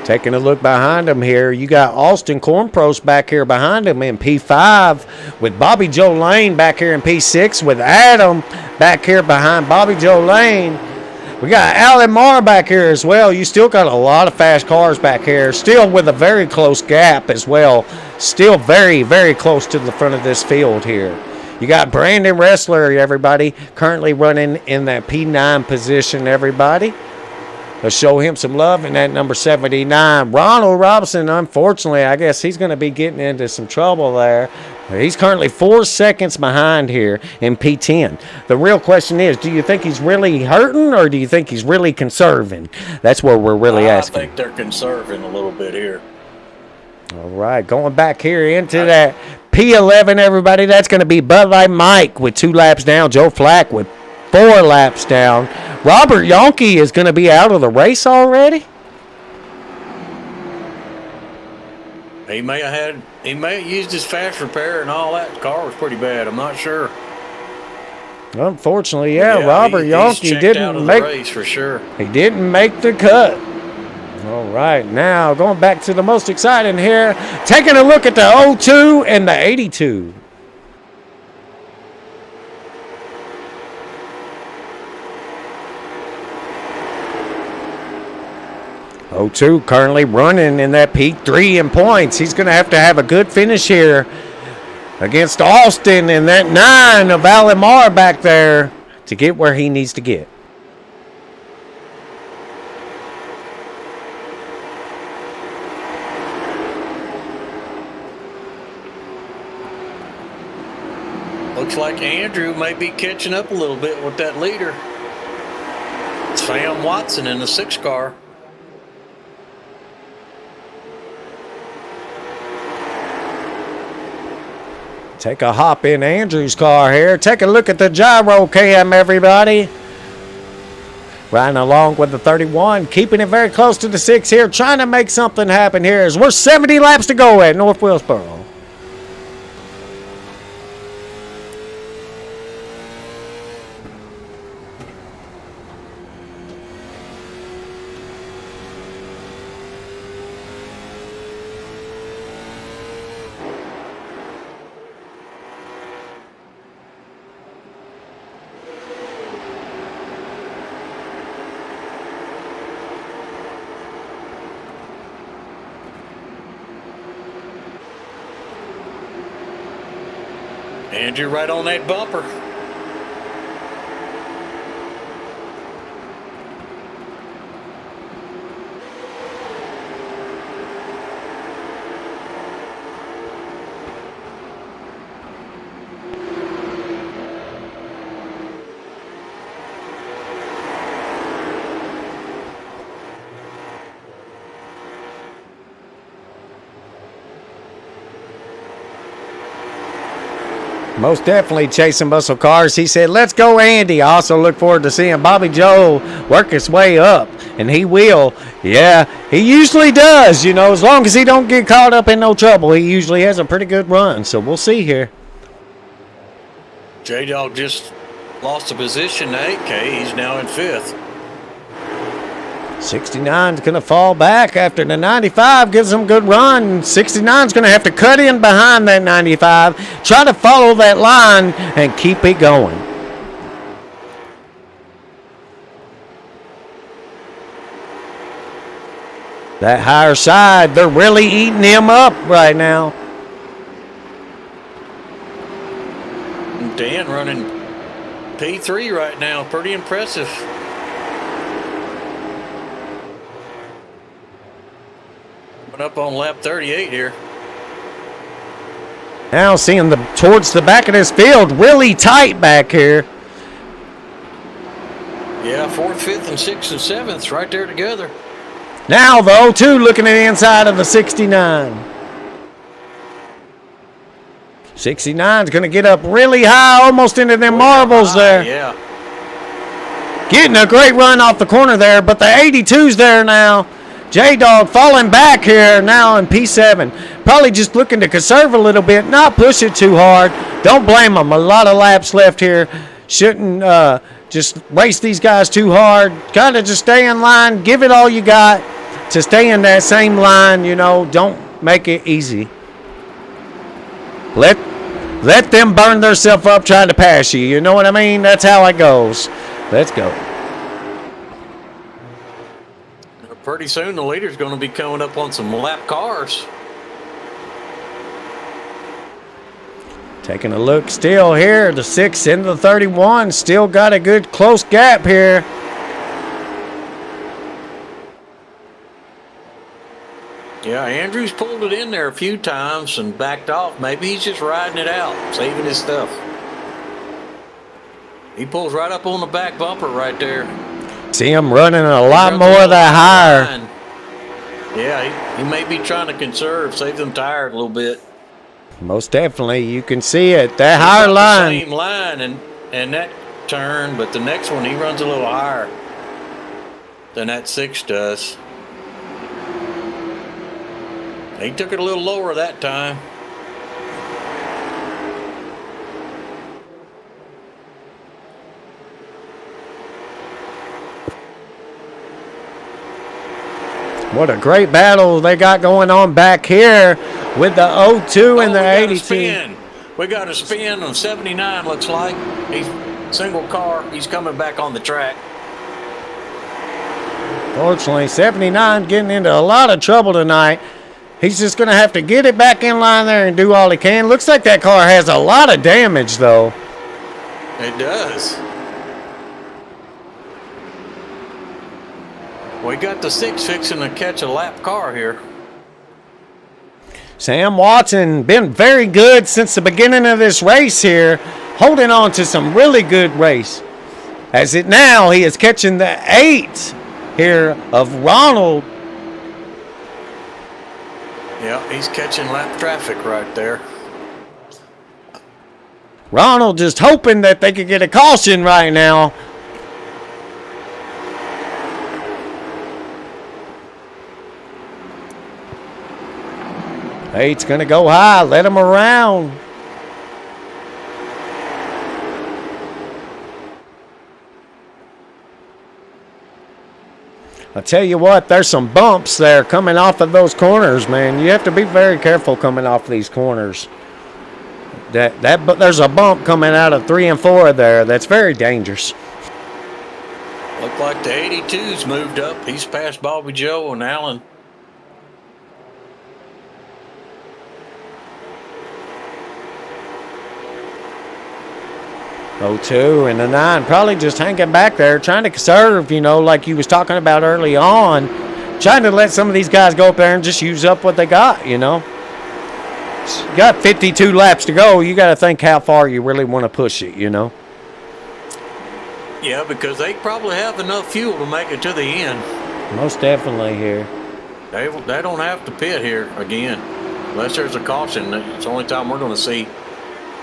Taking a look behind him here, you got Austin Cornprost back here behind him in P5 with Bobby Joe Lane back here in P6 with Adam back here behind Bobby Joe Lane. We got Alan Marr back here as well. You still got a lot of fast cars back here, still with a very close gap as well. Still very, very close to the front of this field here. You got Brandon Ressler, everybody, currently running in that P9 position, everybody. Let's show him some love in that number 79. Ronald Robinson, unfortunately, I guess he's going to be getting into some trouble there. He's currently 4 seconds behind here in P10. The real question is, do you think he's really hurting or do you think he's really conserving? That's what we're really asking. I think they're conserving a little bit here. All right, going back here into that P11, everybody. That's going to be Bud Light Mike with 2 laps down. Joe Flack with 4 laps down. Robert Yonke is going to be out of the race already. He may have used his fast repair and all that. The car was pretty bad. I'm not sure. Unfortunately, Robert Yonke didn't make the race for sure. He didn't make the cut. All right, now going back to the most exciting here, taking a look at the 02 and the 82. O2 currently running in that P3 in points. He's going to have a good finish here against Austin and that 9 of Alan Marr back there to get where he needs to get. Looks like Andrew may be catching up a little bit with that leader. Sam Watson in the 6 car. Take a hop in Andrew's car here. Take a look at the gyro cam, everybody. Riding along with the 31, keeping it very close to the 6 here, trying to make something happen here as we're 70 laps to go at North Wilkesboro. Andrew right on that bumper. Most definitely chasing muscle cars. He said, let's go, Andy. I also look forward to seeing Bobby Joe work his way up, and he will. Yeah, he usually does. You know, as long as he don't get caught up in no trouble, he usually has a pretty good run. So we'll see here. J-Dog just lost a position to 8K. He's now in 5th. 69's going to fall back after the 95 gives him a good run. 69's going to have to cut in behind that 95, try to follow that line and keep it going. That higher side, they're really eating him up right now. Dan running P3 right now. Pretty impressive. Up on lap 38 here. Now seeing towards the back of this field, really tight back here. Yeah, 4th, 5th, and 6th and 7th right there together. Now the 02 looking at the inside of the 69. 69's going to get up really high, almost into them marbles there. Yeah. Getting a great run off the corner there, but the 82's there now. J-Dog falling back here now in P7. Probably just looking to conserve a little bit, not push it too hard. Don't blame them. A lot of laps left here. Shouldn't just race these guys too hard. Kind of just stay in line. Give it all you got to stay in that same line. You know, don't make it easy. Let them burn themselves up trying to pass you. You know what I mean? That's how it goes. Let's go. Pretty soon the leader's going to be coming up on some lap cars. Taking a look still here. The 6 into the 31. Still got a good close gap here. Yeah, Andrews pulled it in there a few times and backed off. Maybe he's just riding it out, saving his stuff. He pulls right up on the back bumper right there. See him running a lot more of that higher. Yeah, he may be trying to conserve, save them tires a little bit. Most definitely, you can see it. That higher line. Same line and that turn, but the next one he runs a little higher than that 6 does. He took it a little lower that time. What a great battle they got going on back here with the 02 and the 82. We got a spin on 79, looks like. He's single car. He's coming back on the track. Fortunately, 79 getting into a lot of trouble tonight. He's just going to have to get it back in line there and do all he can. Looks like that car has a lot of damage, though. It does. We got the 6 fixing to catch a lap car here. Sam Watson been very good since the beginning of this race here, holding on to some really good race. As it now, he is catching the 8 here of Ronald. Yeah, he's catching lap traffic right there. Ronald just hoping that they could get a caution right now. Eight's going to go high. Let him around. I tell you what, there's some bumps there coming off of those corners, man. You have to be very careful coming off these corners. But there's a bump coming out of 3 and 4 there. That's very dangerous. Look like the 82's moved up. He's past Bobby Joe and Allen. Oh, 02 and the 9 probably just hanging back there, trying to conserve, you know, like you was talking about early on, trying to let some of these guys go up there and just use up what they got, you know. You got 52 laps to go. You got to think how far you really want to push it, you know. Yeah, because they probably have enough fuel to make it to the end. Most definitely here. They don't have to pit here again. Unless there's a caution. It's the only time we're going to see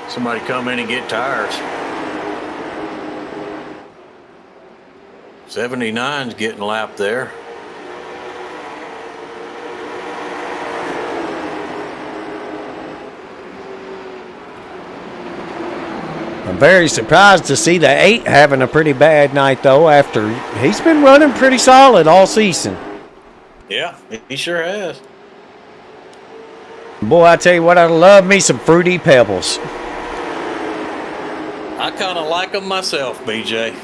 somebody come in and get tires. 79's getting lapped there. I'm very surprised to see the 8 having a pretty bad night, though, after he's been running pretty solid all season. Yeah, he sure has. Boy, I tell you what, I love me some Fruity Pebbles. I kind of like them myself, BJ.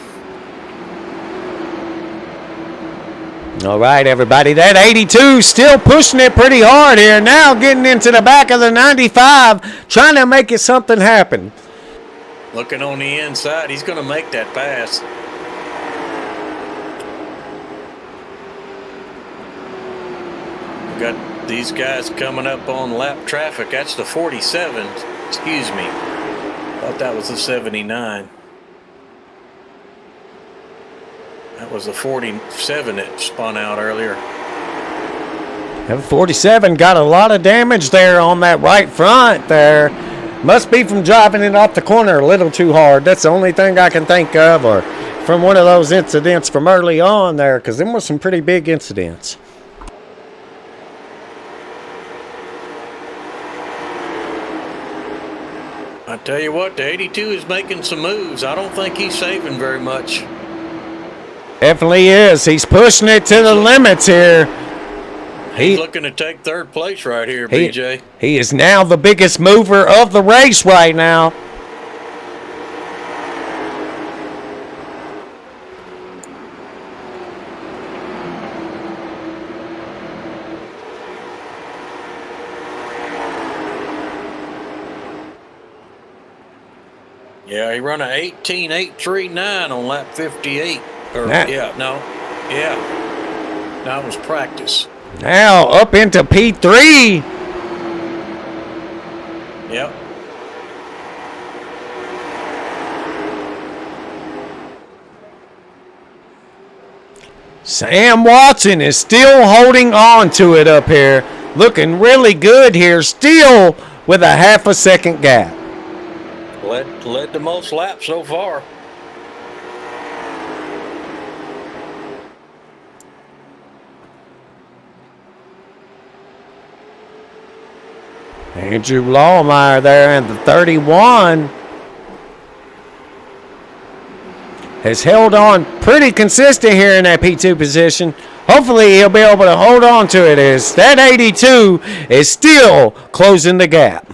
All right, everybody, that 82 still pushing it pretty hard here. Now getting into the back of the 95, trying to make it something happen. Looking on the inside, he's going to make that pass. We got these guys coming up on lap traffic. That's the 47. Excuse me. Thought that was the 79. That was the 47 that spun out earlier. That 47 got a lot of damage there on that right front there. Must be from driving it off the corner a little too hard. That's the only thing I can think of, or from one of those incidents from early on there, because them were some pretty big incidents. I tell you what, the 82 is making some moves. I don't think he's saving very much. Definitely is. He's pushing it to the limits here. He's looking to take third place right here, BJ. He is now the biggest mover of the race right now. Yeah, he run a 18.839 on lap 58. That was practice. Now up into P3. Yep. Sam Watson is still holding on to it up here. Looking really good here, still with a half a second gap. Led the most laps so far. Andrew Lawmeyer there in the 31 has held on pretty consistent here in that P2 position. Hopefully he'll be able to hold on to it, as that 82 is still closing the gap.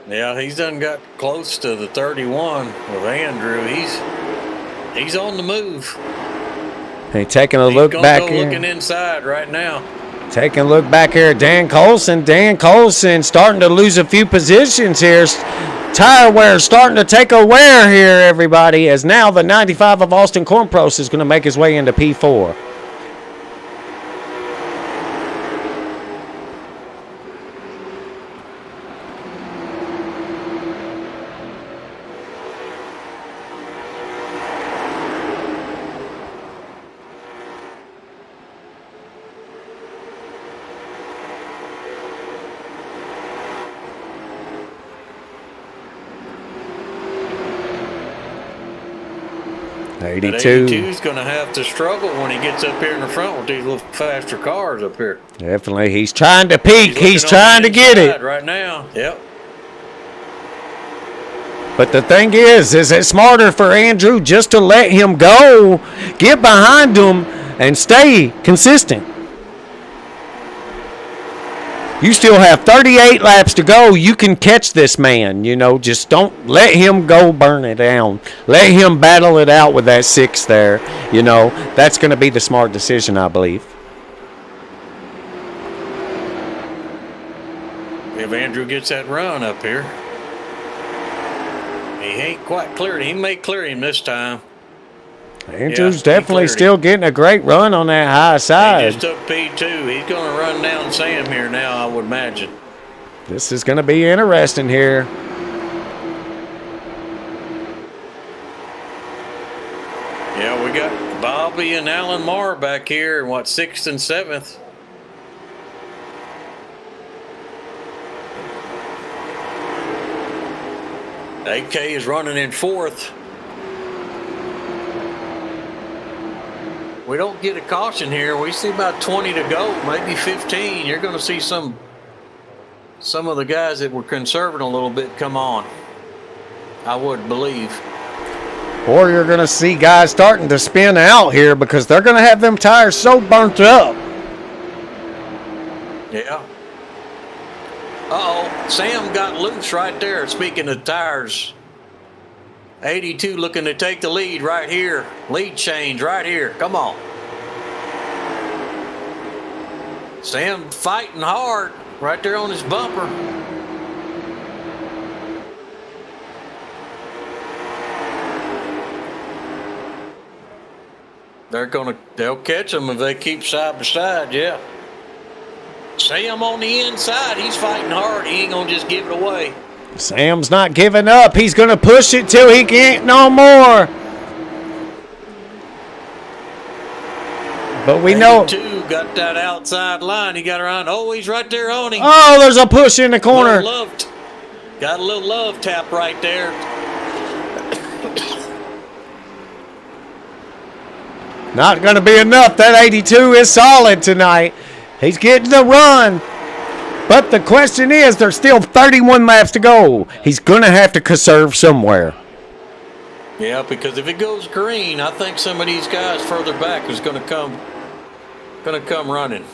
Yeah, he's done got close to the 31 with Andrew. He's on the move. Hey, taking a look back here. Looking inside right now. Taking a look back here at Dan Colson. Dan Colson starting to lose a few positions here. Tire wear starting to take a wear here, everybody, as now the 95 of Austin Cornpros is going to make his way into P4. 82. 82's going to have to struggle when he gets up here in the front with these little faster cars up here. Definitely. He's trying to peak. He's trying to get it. Right now. Yep. But the thing is it smarter for Andrew just to let him go, get behind him, and stay consistent? You still have 38 laps to go. You can catch this man, just don't let him go burn it down. Let him battle it out with that 6 there. That's going to be the smart decision, I believe. If Andrew gets that run up here, he ain't quite cleared. He may clear him this time. Andrew's definitely still getting a great run on that high side. He just took P2. He's going to run down Sam here now, I would imagine. This is going to be interesting here. Yeah, we got Bobby and Alan Marr back here in 6th and 7th. AK is running in 4th. We don't get a caution here. We see about 20 to go, maybe 15. You're going to see some of the guys that were conserving a little bit come on, I would believe. Or you're going to see guys starting to spin out here because they're going to have them tires so burnt up. Yeah. Uh-oh, Sam got loose right there. Speaking of tires, 82 looking to take the lead right here. Lead change right here. Come on. Sam fighting hard right there on his bumper. They'll catch him if they keep side by side, yeah. Sam on the inside, he's fighting hard. He ain't gonna just give it away. Sam's not giving up. He's going to push it till he can't no more. But we know. 82 got that outside line. He got around. Oh, he's right there on him. Oh, there's a push in the corner. Got a little love tap right there. Not going to be enough. That 82 is solid tonight. He's getting the run. But the question is, there's still 31 laps to go. He's going to have to conserve somewhere. Yeah, because if it goes green, I think some of these guys further back is going to come running.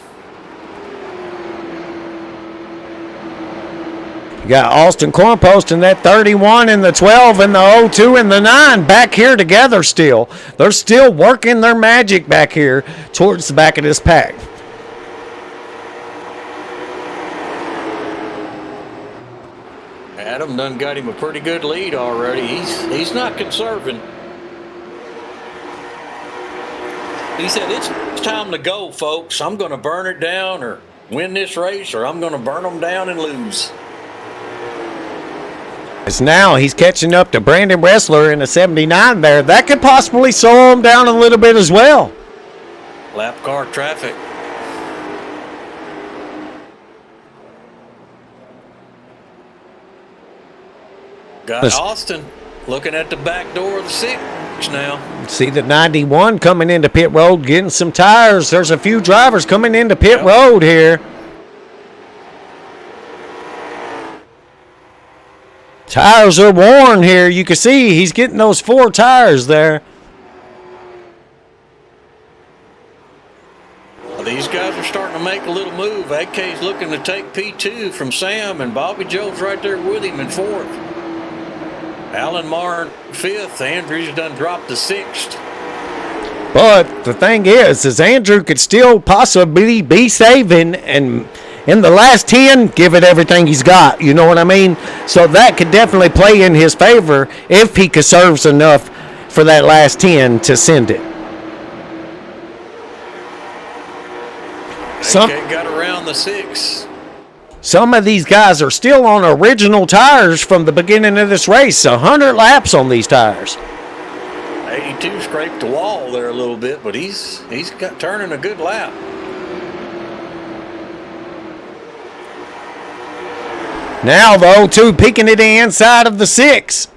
You got Austin Cornpost and that 31 and the 12 and the 02 and the 9 back here together still. They're still working their magic back here towards the back of this pack. Adam done got him a pretty good lead already. He's not conserving. He said, it's time to go, folks. I'm going to burn it down or win this race, or I'm going to burn them down and lose. As now he's catching up to Brandon Wrestler in a 79 there. That could possibly slow him down a little bit as well. Lap car traffic. Got Austin looking at the back door of the 6 now. See the 91 coming into pit road, getting some tires. There's a few drivers coming into pit road here. Tires are worn here. You can see he's getting those 4 tires there. Well, these guys are starting to make a little move. AK's looking to take P2 from Sam, and Bobby Joe's right there with him in 4th. Alan Marr 5th. Andrews done dropped to 6th. But the thing is Andrew could still possibly be saving and in the last 10, give it everything he's got. You know what I mean? So that could definitely play in his favor if he conserves enough for that last 10 to send it. AK got around the 6. Some of these guys are still on original tires from the beginning of this race. 100 laps on these tires. 82 scraped the wall there a little bit, but he's got turning a good lap. Now the 02 peeking it inside of the 6.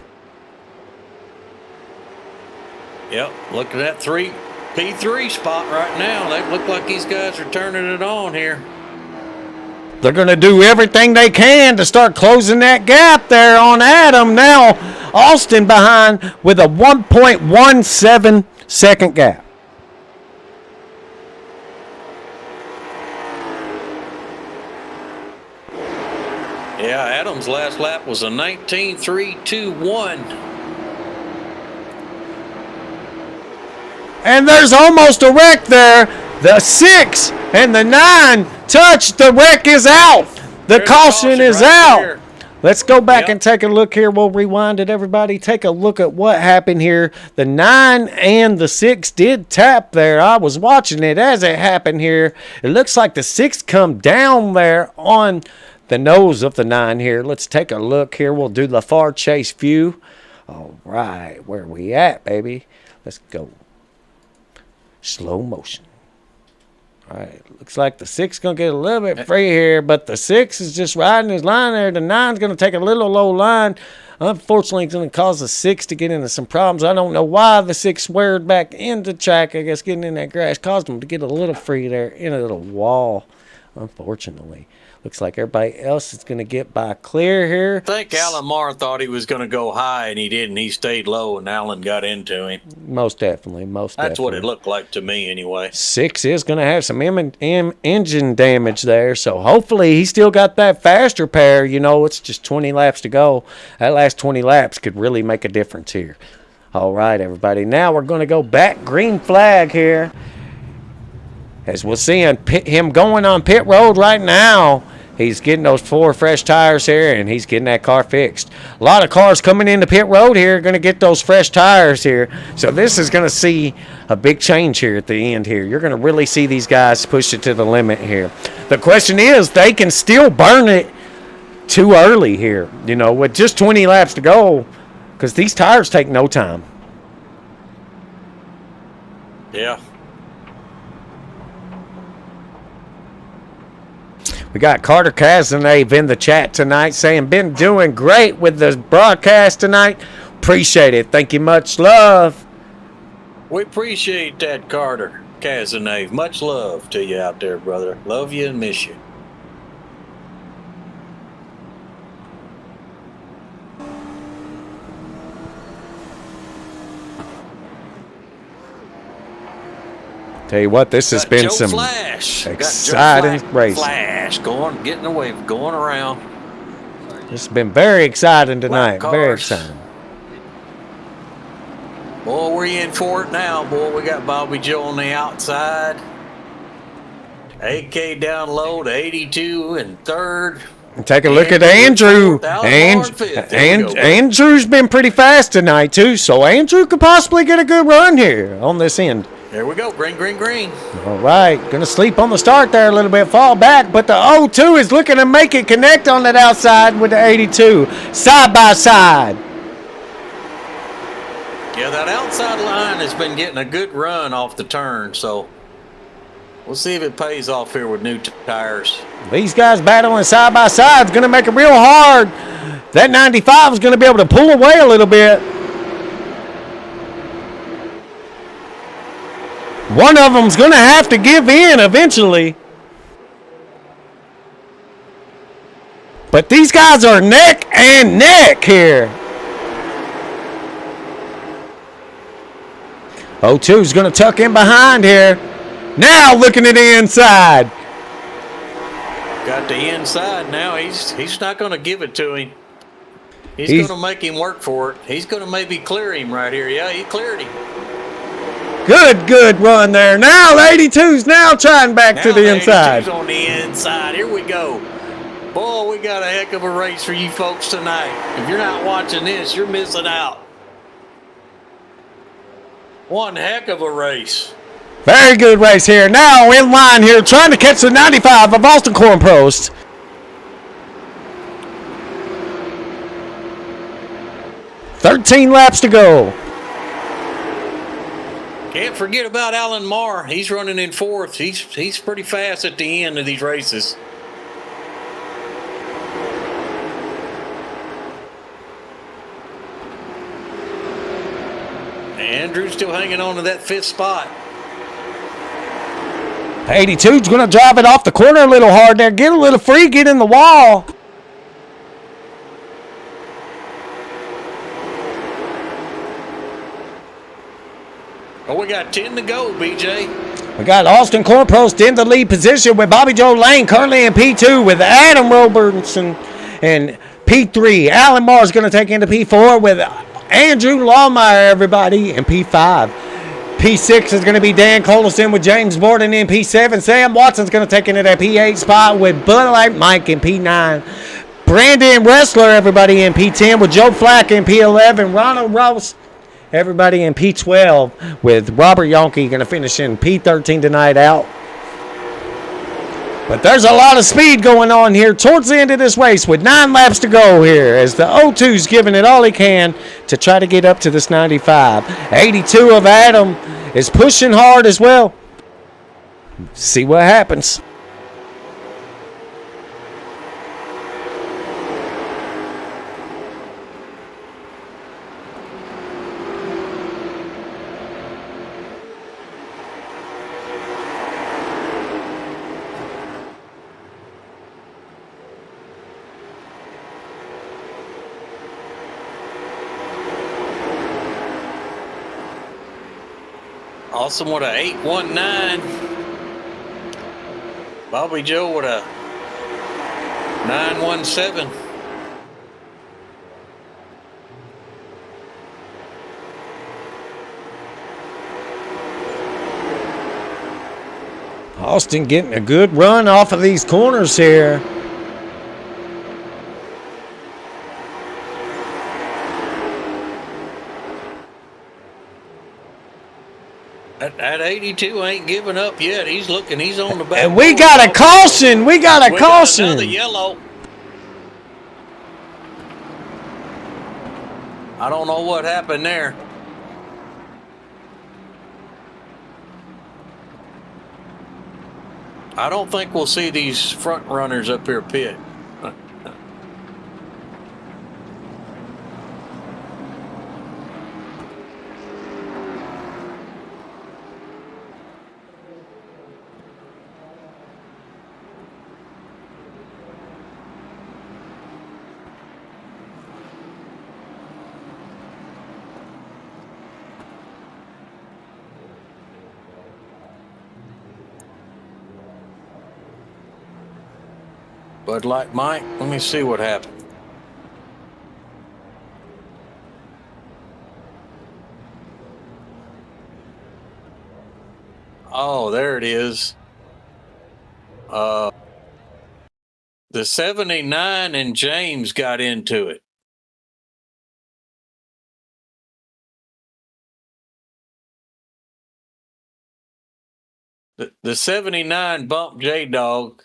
Yep, look at that P3 spot right now. They look like these guys are turning it on here. They're going to do everything they can to start closing that gap there on Adam. Now Austin behind with a 1.17 second gap. Yeah, Adam's last lap was a 19.321. And there's almost a wreck there. The 6 and the 9 touch. The wreck is out. The caution is out. There. Let's go back and take a look here. We'll rewind it, everybody. Take a look at what happened here. The 9 and the 6 did tap there. I was watching it as it happened here. It looks like the 6 come down there on the nose of the 9 here. Let's take a look here. We'll do the far chase view. All right, where we at, baby? Let's go. Slow motion. All right, looks like the 6 going to get a little bit free here, but the 6 is just riding his line there. The 9's going to take a little low line. Unfortunately, it's going to cause the 6 to get into some problems. I don't know why the 6 swerved back into track. I guess getting in that grass caused him to get a little free there in a little wall, unfortunately. Looks like everybody else is going to get by clear here. I think Alan Marr thought he was going to go high, and he didn't. He stayed low, and Alan got into him. Most definitely. That's what it looked like to me anyway. 6 is going to have some engine damage there, so hopefully he still got that faster pair. You know, it's just 20 laps to go. That last 20 laps could really make a difference here. All right, everybody. Now we're going to go back green flag here. As we're seeing him going on pit road right now. He's getting those 4 fresh tires here, and he's getting that car fixed. A lot of cars coming into pit road here are going to get those fresh tires here. So this is going to see a big change here at the end here. You're going to really see these guys push it to the limit here. The question is, they can still burn it too early here, you know, with just 20 laps to go, because these tires take no time. Yeah. We got Carter Cazenave in the chat tonight saying, been doing great with the broadcast tonight. Appreciate it. Thank you. Much love. We appreciate that, Carter Cazenave. Much love to you out there, brother. Love you and miss you. Tell you what, this has been Joe some Flash. exciting racing. Flash getting away, going around. It's been very exciting tonight. Black Very cars. exciting. Boy, we're in for it now, boy. We got Bobby Joe on the outside. AK down low to 82 and third. And take a look at Andrew. Andrew's been pretty fast tonight, too. So Andrew could possibly get a good run here on this end. There we go. Green, green, green. All right. Going to sleep on the start there a little bit. Fall back. But the 0-2 is looking to make it connect on that outside with the 82. Side by side. Yeah, that outside line has been getting a good run off the turn. So we'll see if it pays off here with new tires. These guys battling side by side is going to make it real hard. That 95 is going to be able to pull away a little bit. One of them's going to have to give in eventually. But these guys are neck and neck here. 0-2 is going to tuck in behind here. Now looking at the inside. Got the inside now. He's not going to give it to him. He's going to make him work for it. He's going to maybe clear him right here. Yeah, he cleared him. Good run there. Now 82's now trying back to the inside. 82's on the inside. Here we go. Boy, we got a heck of a race for you folks tonight. If you're not watching this, you're missing out. One heck of a race. Very good race here. Now in line here, trying to catch the 95 of Austin Cornprost. "13 laps to go." Can't forget about Alan Marr. He's running in fourth. He's pretty fast at the end of these races. Andrew's still hanging on to that fifth spot. 82's going to drive it off the corner a little hard there. Get a little free, get in the wall. Oh, we got 10 to go, BJ. We got Austin Cornprost in the lead position with Bobby Joe Lane currently in P2 with Adam Robertson in P3. Alan Marr is going to take into P4 with Andrew Lawmeyer, everybody, in P5. P6 is going to be Dan Colison with James Borden in P7. Sam Watson's going to take into that P8 spot with Bud Light Mike in P9. Brandon Wrestler, everybody, in P10 with Joe Flack in P11. Ronald Ross, everybody, in P12 with Robert Yonke going to finish in P13 tonight out. But there's a lot of speed going on here towards the end of this race with 9 laps to go here as the 0-2's giving it all he can to try to get up to this 95. 82 of Adam is pushing hard as well. See what happens. Awesome with a 819. Bobby Joe with a 917. Austin getting a good run off of these corners here. That 82 ain't giving up yet. He's looking. He's on the back. And we got a caution. We got a caution. Got another yellow. I don't know what happened there. I don't think we'll see these front runners up here pit. Bud Light Mike, let me see what happened. Oh, there it is. The 79 and James got into it. The 79 bumped J-Dog.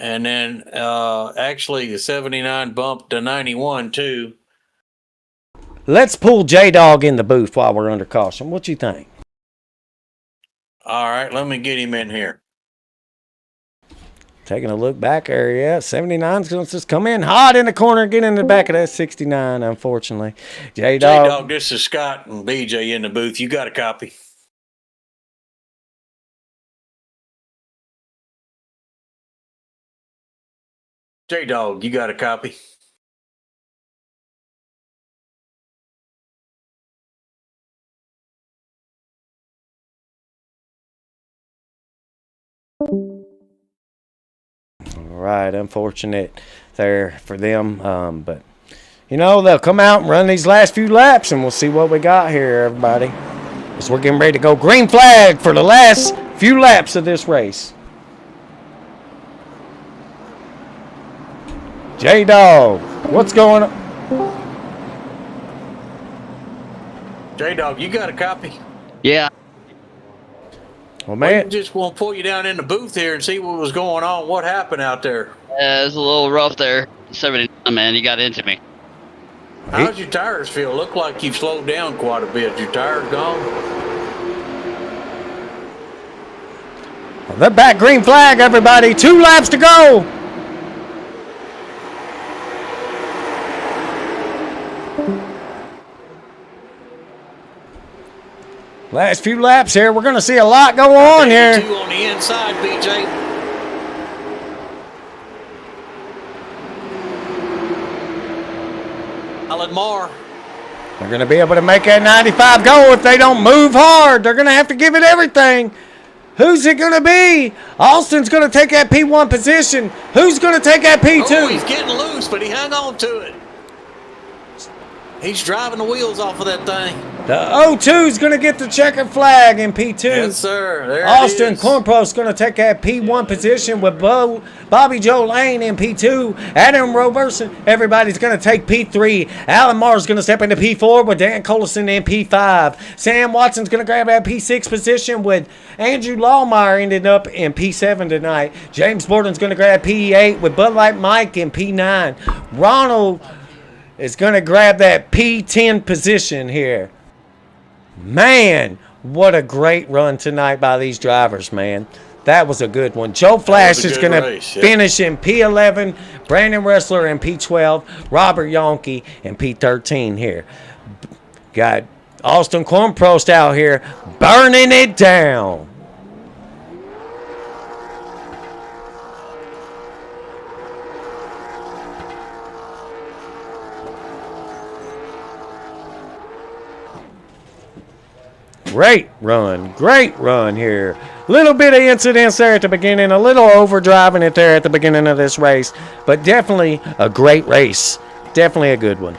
And then actually the 79 bumped to 91 too. Let's pull J-Dog in the booth while we're under caution. What you think? All right, let me get him in here. Taking a look back there, yeah. 79's going to just come in hot in the corner, get in the back of that 69, unfortunately. J-Dog, this is Scott and BJ in the booth. You got a copy? J-Dog, you got a copy? All right, unfortunate there for them. But, you know, they'll come out and run these last few laps, and we'll see what we got here, everybody. As we're getting ready to go green flag for the last few laps of this race. J-Dog, what's going on? J-Dog, you got a copy? Yeah. Well, man. We just want to pull you down in the booth here and see what was going on. What happened out there? It was a little rough there. 79, man, you got into me. How's your tires feel? Look like you've slowed down quite a bit. Your tires gone? Well, they're back green flag, everybody. 2 laps to go. Last few laps here. We're going to see a lot go on here. 2 on the inside, BJ. Alan Moore. They're going to be able to make that 95 go if they don't move hard. They're going to have to give it everything. Who's it going to be? Austin's going to take that P1 position. Who's going to take that P2? Oh, he's getting loose, but he hung on to it. He's driving the wheels off of that thing. The O2 is going to get the checkered flag in P2. Yes, sir. There Austin it is. Cornprost's going to take that P1 position with Bobby Joe Lane in P2. Adam Roberson, everybody's going to take P3. Alan Marr's going to step into P4 with Dan Collison in P5. Sam Watson's going to grab that P6 position with Andrew Lawmeyer ended up in P7 tonight. James Borden's going to grab P8 with Bud Light Mike in P9. Ronald is going to grab that P10 position here. Man, what a great run tonight by these drivers, man. That was a good one. Joe Flash is going to finish in P11. Brandon Ressler in P12. Robert Yonke in P13 here. Got Austin Cornprost out here burning it down. Great run here. Little bit of incidents there at the beginning, a little overdriving it there at the beginning of this race, but definitely a great race. Definitely a good one.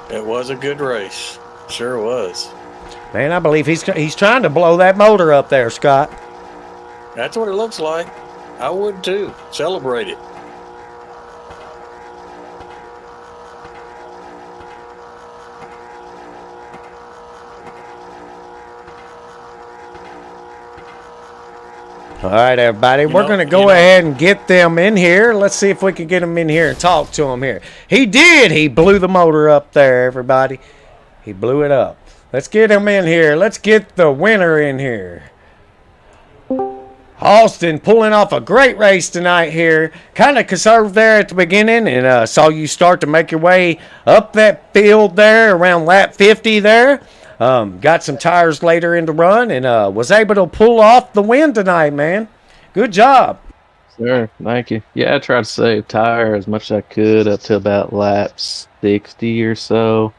It was a good race. Sure was. Man, I believe he's trying to blow that motor up there, Scott. That's what it looks like. I would too. Celebrate it. All right, everybody, we're going to go ahead and get them in here. Let's see if we can get them in here and talk to them here. He did. He blew the motor up there, everybody. He blew it up. Let's get him in here. Let's get the winner in here. Austin pulling off a great race tonight here. Kind of conserved there at the beginning, and saw you start to make your way up that field there around lap 50 there. Got some tires later in the run, and was able to pull off the win tonight, man. Good job. Sure, thank you. Yeah, I tried to save tire as much as I could up to about lap 60 or so.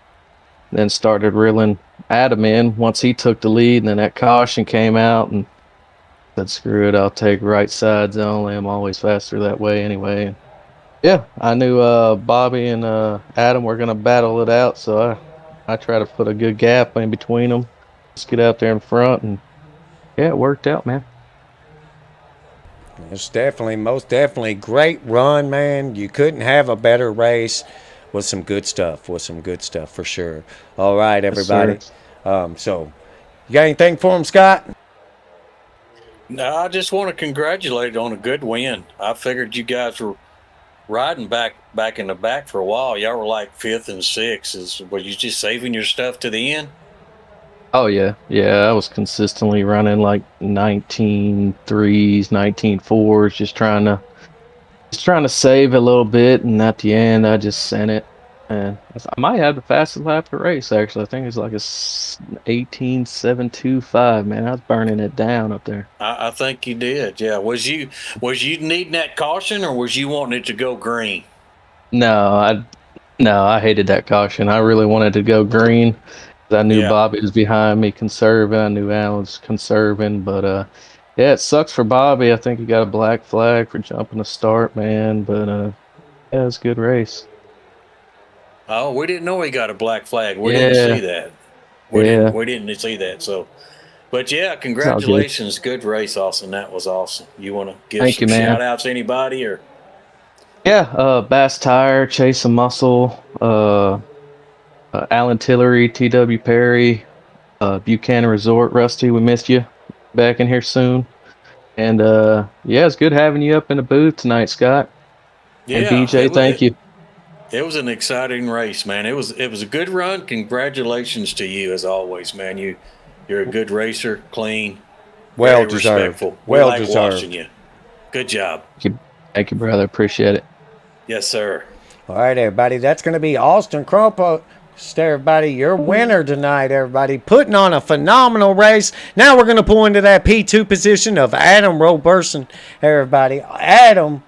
Then started reeling Adam in once he took the lead, and then that caution came out, and said, screw it, I'll take right sides only. I'm always faster that way anyway. Yeah, I knew Bobby and Adam were going to battle it out, so I tried to put a good gap in between them. Just get out there in front, and yeah, it worked out, man. It's definitely, most definitely, great run, man. You couldn't have a better race with some good stuff, for sure. All right, everybody. Yes, so, you got anything for him, Scott? No, I just want to congratulate on a good win. I figured you guys were riding back in the back for a while. Y'all were like 5th and 6th. Were you just saving your stuff to the end? Oh, yeah. Yeah, I was consistently running like 19 3s, 19 4s, just trying to save a little bit, and at the end, I just sent it. And I might have the fastest lap of the race, actually. I think it's like a 18.725, man. I was burning it down up there. I think you did, yeah. Was you needing that caution, or was you wanting it to go green? No, I hated that caution. I really wanted to go green. I knew Bobby was behind me conserving. I knew Alan was conserving, but yeah, it sucks for Bobby. I think he got a black flag for jumping the start, man. But yeah, it was a good race. Oh, we didn't know he got a black flag. We didn't see that. We didn't see that. So, but yeah, congratulations. Good race, Austin. That was awesome. You want to give some shout outs to anybody, or? Yeah, Bass Tire, Chase and Muscle, Alan Tillery, T.W. Perry, Buchanan Resort, Rusty, we missed you. Back in here soon. And yeah, it's good having you up in the booth tonight, Scott. Yeah, and BJ, thank you. It was an exciting race, man. It was a good run. Congratulations to you, as always, man. You're a good racer, clean, well deserved. Respectful. Well like deserved. Watching you. Good job. Thank you, brother. Appreciate it. Yes, sir. All right, everybody. That's going to be Austin Crumpo. Everybody, your winner tonight, everybody, putting on a phenomenal race. Now we're going to pull into that P2 position of Adam Roberson. Everybody, Adam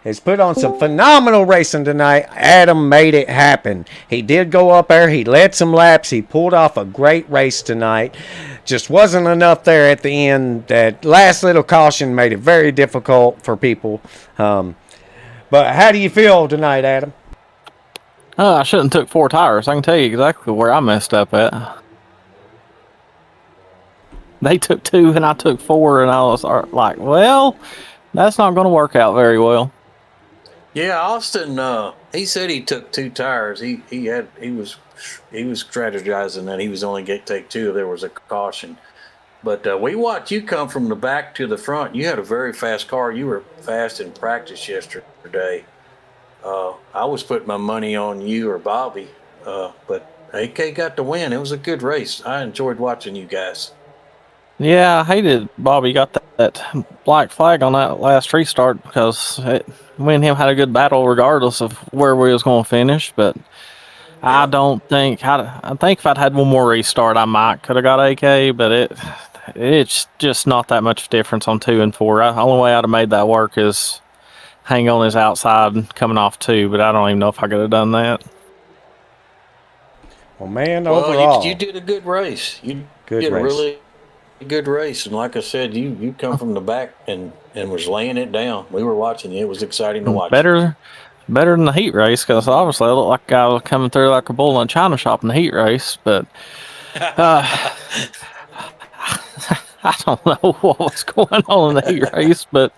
has put on some phenomenal racing tonight. Adam made it happen. He did go up there. He led some laps. He pulled off a great race tonight. Just wasn't enough there at the end. That last little caution made it very difficult for people. But how do you feel tonight, Adam? I shouldn't have took 4 tires. I can tell you exactly where I messed up at. They took 2 and I took 4, and I was like, well, that's not going to work out very well. Yeah, Austin, he said he took 2 tires. He was strategizing that he was only going to take 2 if there was a caution. But we watched you come from the back to the front. You had a very fast car. You were fast in practice yesterday. I was putting my money on you or Bobby, but AK got the win. It was a good race. I enjoyed watching you guys. Yeah, I hated Bobby got that black flag on that last restart, because me and him had a good battle regardless of where we was going to finish. But I don't think I think if I'd had one more restart, I might could have got AK. But it's just not that much difference on 2 and 4. The only way I'd have made that work is hang on his outside coming off 2, but I don't even know if I could have done that. Well, man, overall, you did a good race. You did a really good race, and like I said, you come from the back and was laying it down. We were watching you. It was exciting to watch. Better than the heat race, because obviously I looked like I was coming through like a bull in a china shop in the heat race, but I don't know what was going on in the heat race, but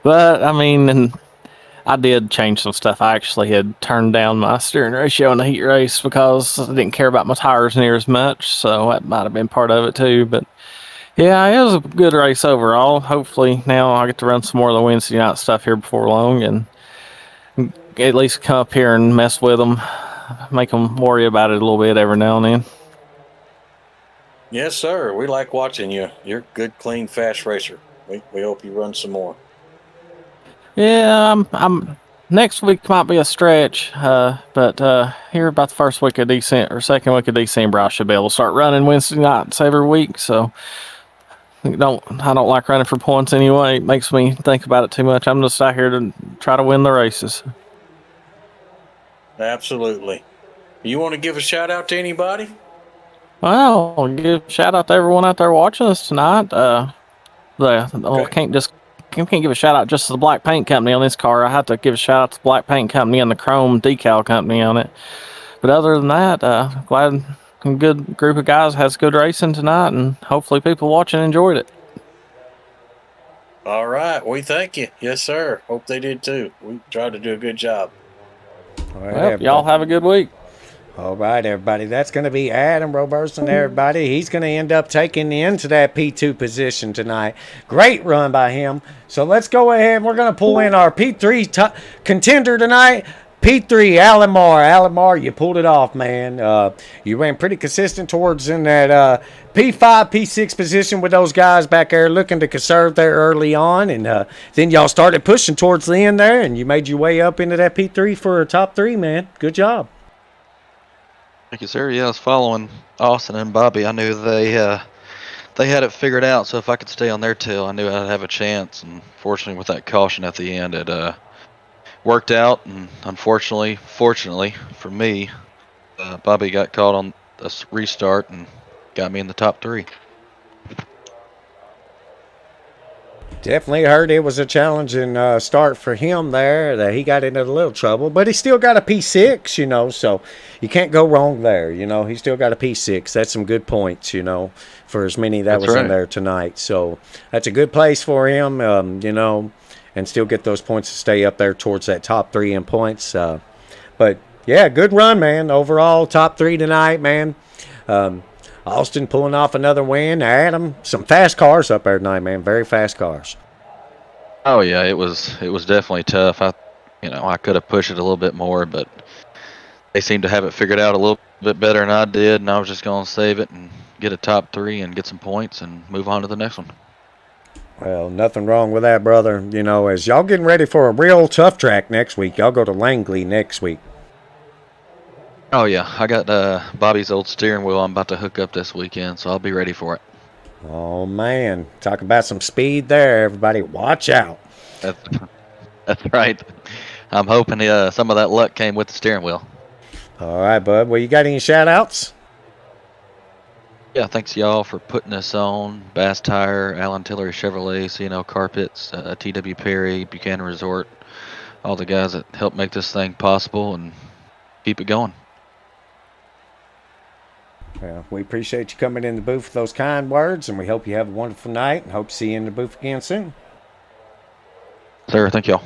I mean, and I did change some stuff. I actually had turned down my steering ratio in the heat race because I didn't care about my tires near as much, so that might have been part of it too. But yeah, it was a good race overall. Hopefully now I get to run some more of the Wednesday night stuff here before long, and at least come up here and mess with them, make them worry about it a little bit every now and then. Yes, sir. We like watching you. You're a good, clean, fast racer. we hope you run some more. Yeah, I'm next week might be a stretch, but here about the first week of December or second week of December, I should be able to start running Wednesday nights every week. So I don't like running for points anyway. It makes me think about it too much. I'm just out here to try to win the races. Absolutely. You want to give a shout out to anybody? Well, I'll give a shout out to everyone out there watching us tonight. I can't give a shout out just to the black paint company on this car. I have to give a shout out to the black paint company and the chrome decal company on it. But other than that, glad a good group of guys has good racing tonight, and hopefully people watching enjoyed it. All right. We thank you. Yes, sir. Hope they did too. We tried to do a good job. All right, Well, y'all have a good week. All right, everybody. That's going to be Adam Robertson, everybody. He's going to end up taking into that P2 position tonight. Great run by him. So let's go ahead. We're going to pull in our P3 contender tonight. P3, Alomar. Alomar, you pulled it off, man. You ran pretty consistent towards in that P5, P6 position with those guys back there looking to conserve there early on. And then y'all started pushing towards the end there, and you made your way up into that P3 for a top 3, man. Good job. Thank you, sir. Yeah, I was following Austin and Bobby. I knew they had it figured out, so if I could stay on their tail, I knew I'd have a chance. And fortunately, with that caution at the end, it worked out. And unfortunately, fortunately for me, Bobby got caught on a restart and got me in the top 3. Definitely heard it was a challenging start for him there, that he got into a little trouble, but he still got a P6, you know, so you can't go wrong there, you know. He still got a P6. That's some good points, you know, for as many that was in there tonight. So that's a good place for him, you know, and still get those points to stay up there towards that top 3 in points. But, yeah, good run, man. Overall, top 3 tonight, man. Austin pulling off another win. Adam, some fast cars up there tonight, man. Very fast cars. Oh yeah, it was definitely tough. I could have pushed it a little bit more, but they seemed to have it figured out a little bit better than I did, and I was just going to save it and get a top 3 and get some points and move on to the next one. Well, nothing wrong with that, brother. You know, as y'all getting ready for a real tough track next week, y'all go to Langley next week. Oh yeah, I got Bobby's old steering wheel I'm about to hook up this weekend, so I'll be ready for it. Oh man, talk about some speed there, everybody. Watch out. That's right. I'm hoping some of that luck came with the steering wheel. All right, bud. Well, you got any shout outs? Yeah, thanks y'all for putting us on. Bass Tire, Allen Tillery Chevrolet, C&L Carpets, TW Perry, Buchanan Resort, all the guys that helped make this thing possible and keep it going. Well, we appreciate you coming in the booth with those kind words, and we hope you have a wonderful night and hope to see you in the booth again soon. Sir, thank y'all.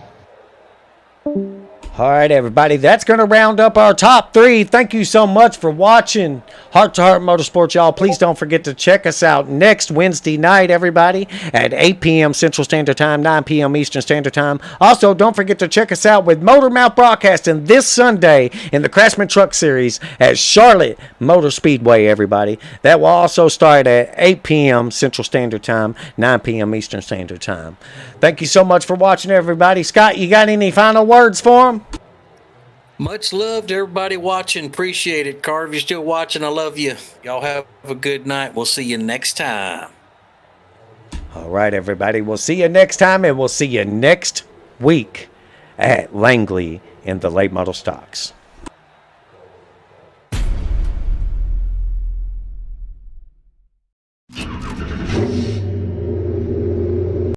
All right, everybody, that's going to round up our top 3. Thank you so much for watching Heart to Heart Motorsports, y'all. Please don't forget to check us out next Wednesday night, everybody, at 8 p.m. Central Standard Time, 9 p.m. Eastern Standard Time. Also, don't forget to check us out with Motor Mouth Broadcasting this Sunday in the Craftsman Truck Series at Charlotte Motor Speedway, everybody. That will also start at 8 p.m. Central Standard Time, 9 p.m. Eastern Standard Time. Thank you so much for watching, everybody. Scott, you got any final words for them? Much love to everybody watching. Appreciate it. Carter, if you're still watching, I love you. Y'all have a good night. We'll see you next time. All right, everybody. We'll see you next time, and we'll see you next week at Langley in the late model stocks.